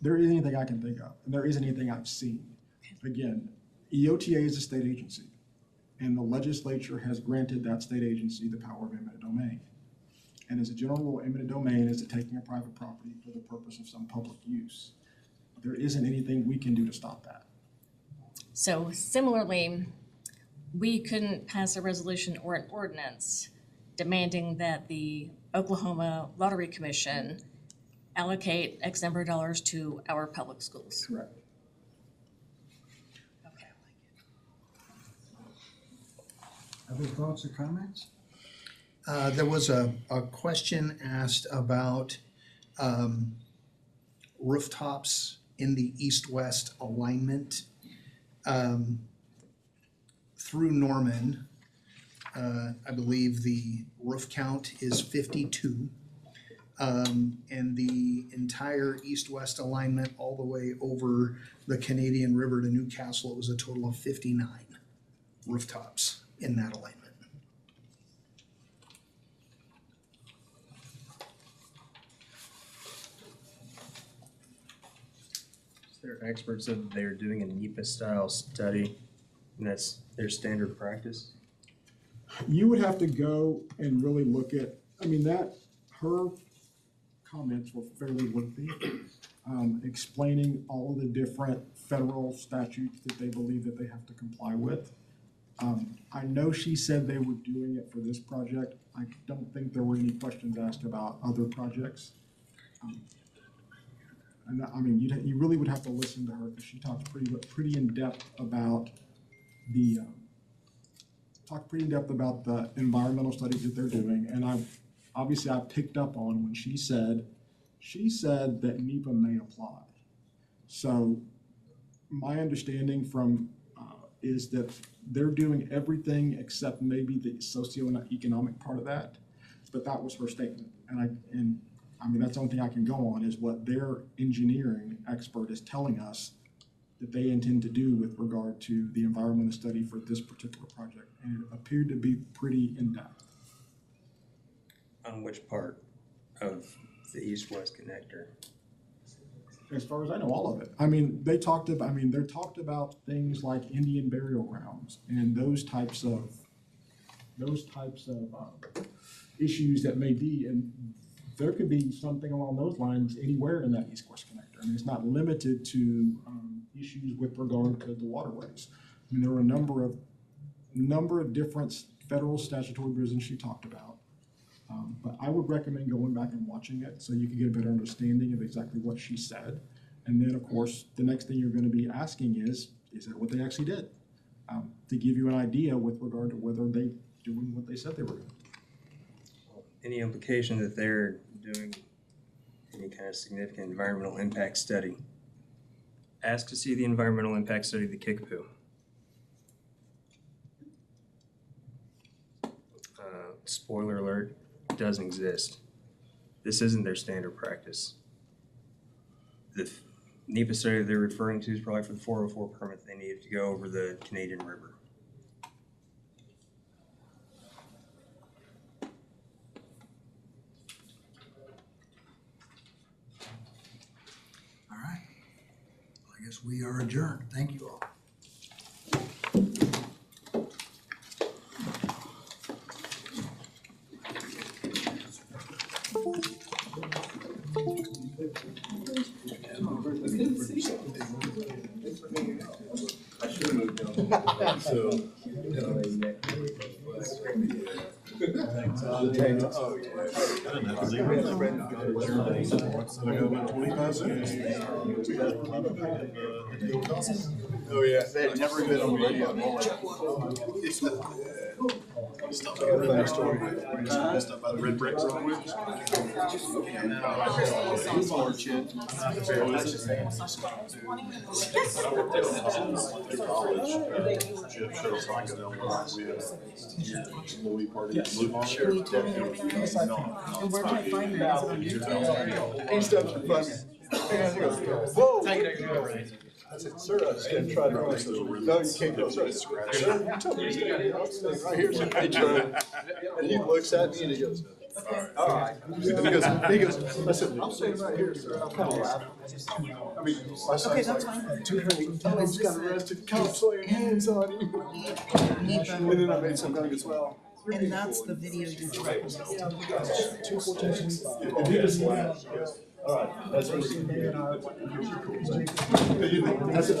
There isn't anything I can think of, and there isn't anything I've seen. Again, EOTA is a state agency, and the legislature has granted that state agency the power of eminent domain. And as a general rule, eminent domain is taking a private property for the purpose of some public use. There isn't anything we can do to stop that. So similarly, we couldn't pass a resolution or an ordinance demanding that the Oklahoma Lottery Commission allocate X number of dollars to our public schools. Correct. Okay. Other thoughts or comments? There was a question asked about rooftops in the east-west alignment. Through Norman, I believe the roof count is 52. And the entire east-west alignment all the way over the Canadian River to Newcastle, it was a total of 59 rooftops in that alignment. Their experts said they're doing a NEPA style study, and that's their standard practice. You would have to go and really look at, I mean, her comments were fairly lengthy, explaining all of the different federal statutes that they believe that they have to comply with. I know she said they were doing it for this project. I don't think there were any questions asked about other projects. And I mean, you really would have to listen to her because she talked pretty in depth about the environmental studies that they're doing. And I picked up on when she said that NEPA may apply. So my understanding from is that they're doing everything except maybe the socioeconomic part of that. But that was her statement. And I mean, that's the only thing I can go on is what their engineering expert is telling us that they intend to do with regard to the environmental study for this particular project. And it appeared to be pretty in-depth. On which part of the east-west connector? As far as I know, all of it. I mean, they talked about things like Indian burial grounds and those types of issues that may be, and there could be something along those lines anywhere in that east-west connector. I mean, it's not limited to issues with regard to the waterways. I mean, there were a number of different federal statutory provisions she talked about. But I would recommend going back and watching it so you can get a better understanding of exactly what she said. And then, of course, the next thing you're going to be asking is that what they actually did? to give you an idea with regard to whether they doing what they said they were doing. Any implication that they're doing any kind of significant environmental impact study? Ask to see the environmental impact study of the Kickapoo. Spoiler alert, doesn't exist. This isn't their standard practice. The NEPA study they're referring to is probably for the 404 permit they needed to go over the Canadian River. All right. I guess we are adjourned. Thank you all. Oh, yeah, they had never been on the radio. Funny story. Stuff about the Red Brick Road. And where can I find that? Is it on YouTube? He steps in front of me. And he goes, whoa. I said, sir, I was gonna try to go. He says, no, you can't go. Sir, you told me to stay right here's your picture. And he looks at me and he goes, all right. And he goes, I said, I'm staying right here, sir. I'm kind of laughing. I mean, my son's like, 280 pounds, got arrested, cops laying hands on him. And then I made some guy as well. And that's the video you did. And he just laughed. He goes, all right, that's what we're doing. That's it.